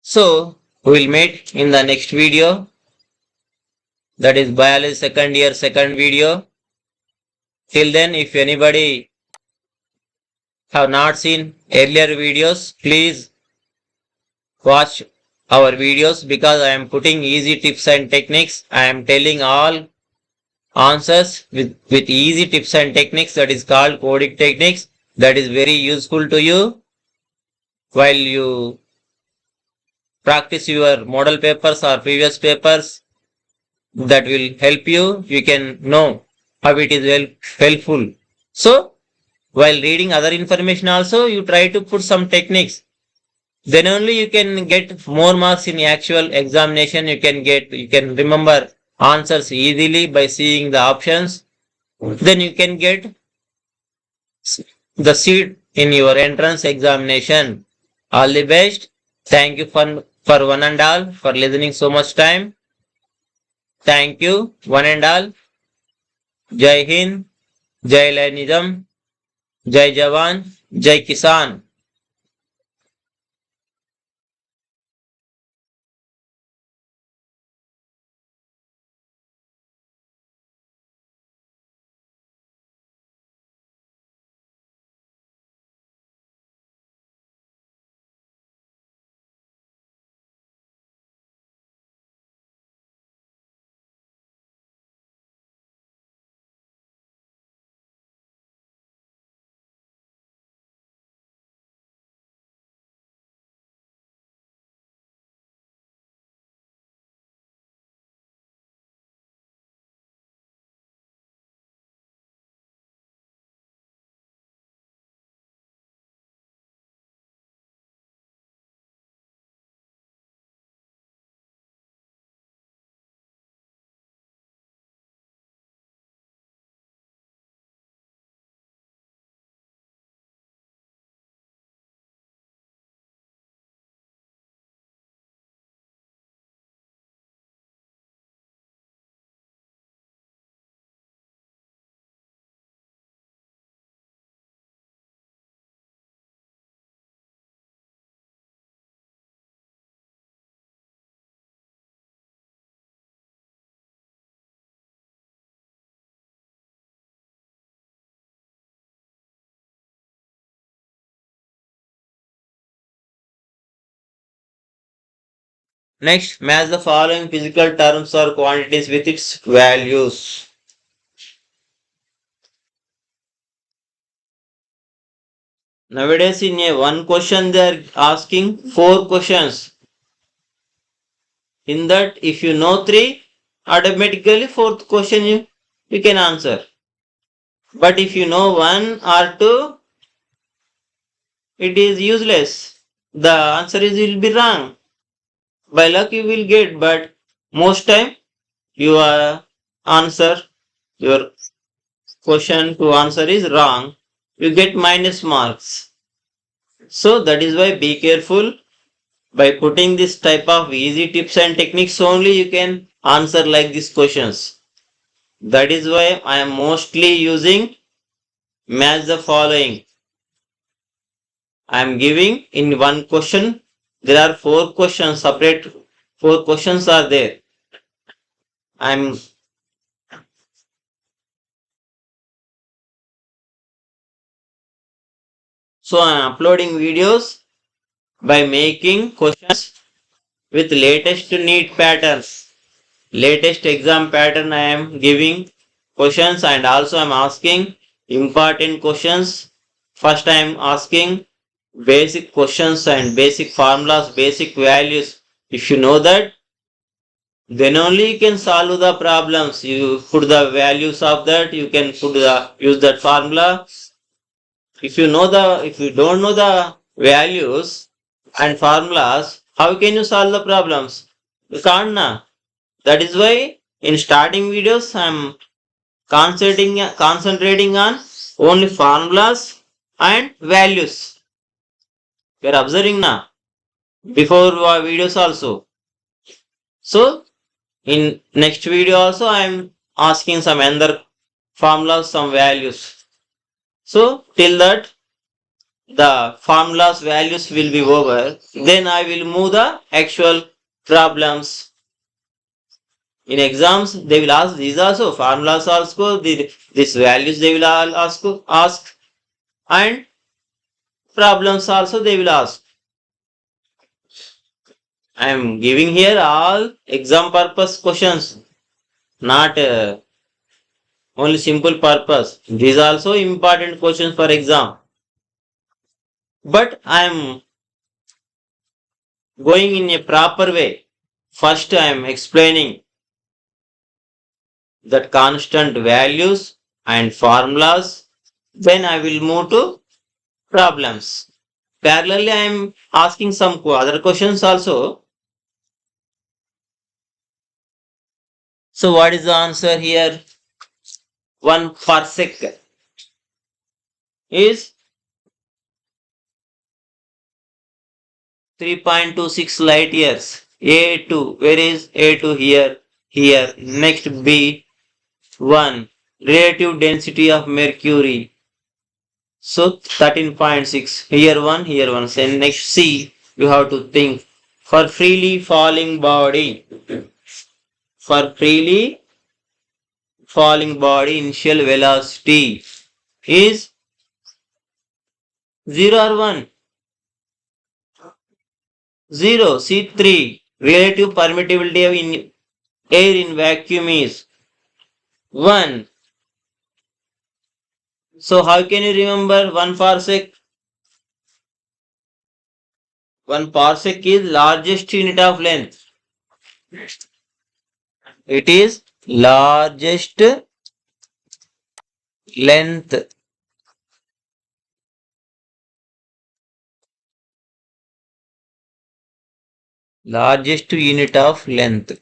S1: So we'll meet in the next video. That is biology second year second video. Till then, if anybody have not seen earlier videos, please watch our videos because I am putting easy tips and techniques. I am telling all answers with easy tips and techniques, that is called coding techniques, that is very useful to you while you practice your model papers or previous papers. That will help you. You can know how it is helpful. So while reading other information also, you try to put some techniques. Then only you can get more marks in actual examination. You can remember answers easily by seeing the options. Then you can get the seat in your entrance examination. All the best. Thank you for one and all for listening so much time. Thank you one and all. Jai Hind, Jai Lainism, Jai Jawan, Jai Kisan. Next, match the following physical terms or quantities with its values. Nowadays, in a one question, they are asking four questions. In that, if you know three, automatically fourth question you can answer. But if you know one or two, it is useless. The answer is will be wrong. By luck you will get, but most time your answer, your question to answer is wrong. You get minus marks. So that is why be careful. By putting this type of easy tips and techniques only you can answer like these questions. That is why I am mostly using match the following. I am giving in one question. There are four questions, separate four questions are there. I'm so I'm uploading videos by making questions with latest Neet patterns. Latest exam pattern I am giving questions and also I am asking important questions. First I am asking basic questions and basic formulas, basic values. If you know that, then only you can solve the problems. You put the values of that, you can put the use that formula. If you don't know the values and formulas, how can you solve the problems? You can't na. That is why in starting videos I am concentrating on only formulas and values. We are observing now before videos also. So in next video also I am asking some other formulas, some values. So till that the formulas values will be over. Then I will move the actual problems. In exams they will ask these also formulas also these values they will all ask and problems also they will ask. I am giving here all exam purpose questions, not only simple purpose. These are also important questions for exam. But I am going in a proper way. First I am explaining that constant values and formulas. Then I will move to problems. Parallelly, I am asking some other questions also. So, what is the answer here? 1 parsec is 3.26 light years. A2, where is A2 here? Here. Next B1, relative density of mercury. So 13.6. Here one, here one. Then next C, you have to think. For freely falling body. For freely falling body, initial velocity is 0 or 1. 0. C3. Relative permittivity of air in vacuum is 1. So how can you remember 1 parsec? 1 parsec is largest unit of length. It is largest length. Largest unit of length.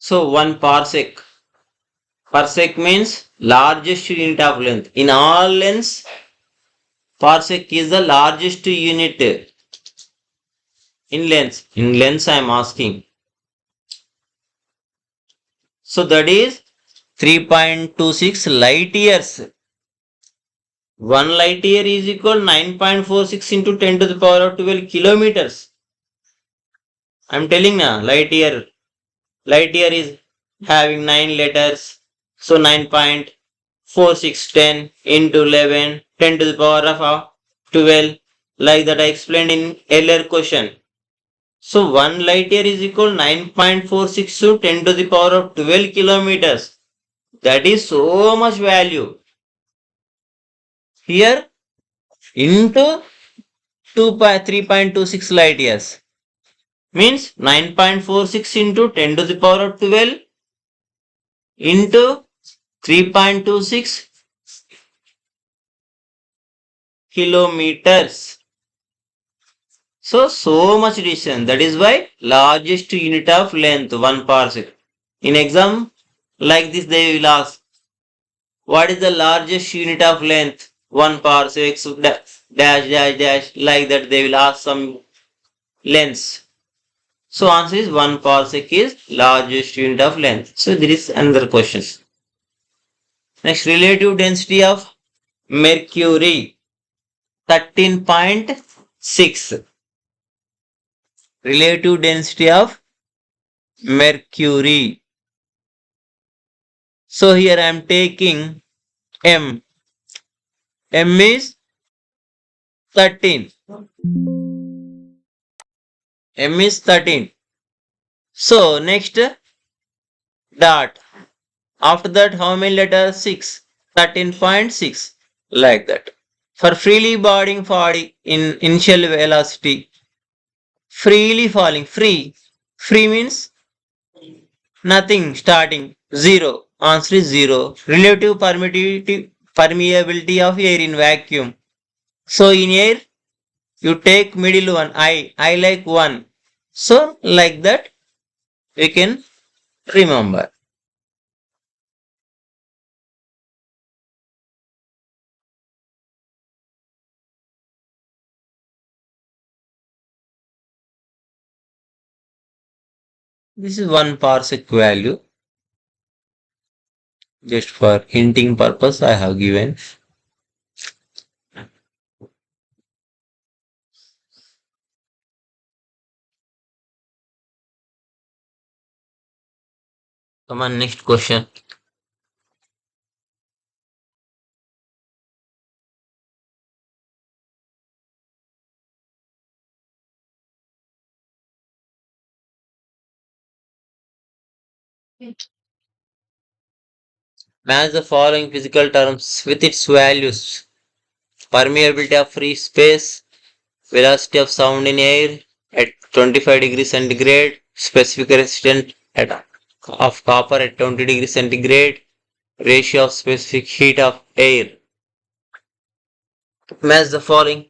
S1: So 1 parsec Parsec means largest unit of length. In all lengths, parsec is the largest unit in length. In lengths, I am asking. So that is 3.26 light years. 1 light year is equal 9.46 into 10 to the power of 12 kilometers. I am telling now, light year. Light year is having 9 letters. So 9.4610 into 11, 10 to the power of 12. Like that I explained in earlier question. So 1 light year is equal 9.46 to 10 to the power of 12 kilometers. That is so much value. Here into 3.26 light years means 9.46 into 10 to the power of 12 into 3.26 kilometers. So much distance. That is why largest unit of length 1 parsec. In exam like this they will ask, what is the largest unit of length? 1 parsec dash like that they will ask some lengths. So answer is 1 parsec is largest unit of length. So there is another question. Next, relative density of mercury 13.6. Relative density of mercury. So here I am taking M. M is 13. M is 13. So next dot. After that how many letters? 6. 13.6. Like that. For freely boarding body in initial velocity. Freely falling. Free means nothing starting. 0. Answer is 0. Relative permeability of air in vacuum. So in air, you take middle one. I like 1. So like that, we can remember. This is 1 parsec value. Just for hinting purpose, I have given. Come on, next question. Match the following physical terms with its values. Permeability of free space, velocity of sound in air at 25 degrees centigrade, specific resistance of copper at 20 degrees centigrade, ratio of specific heat of air. Match the following.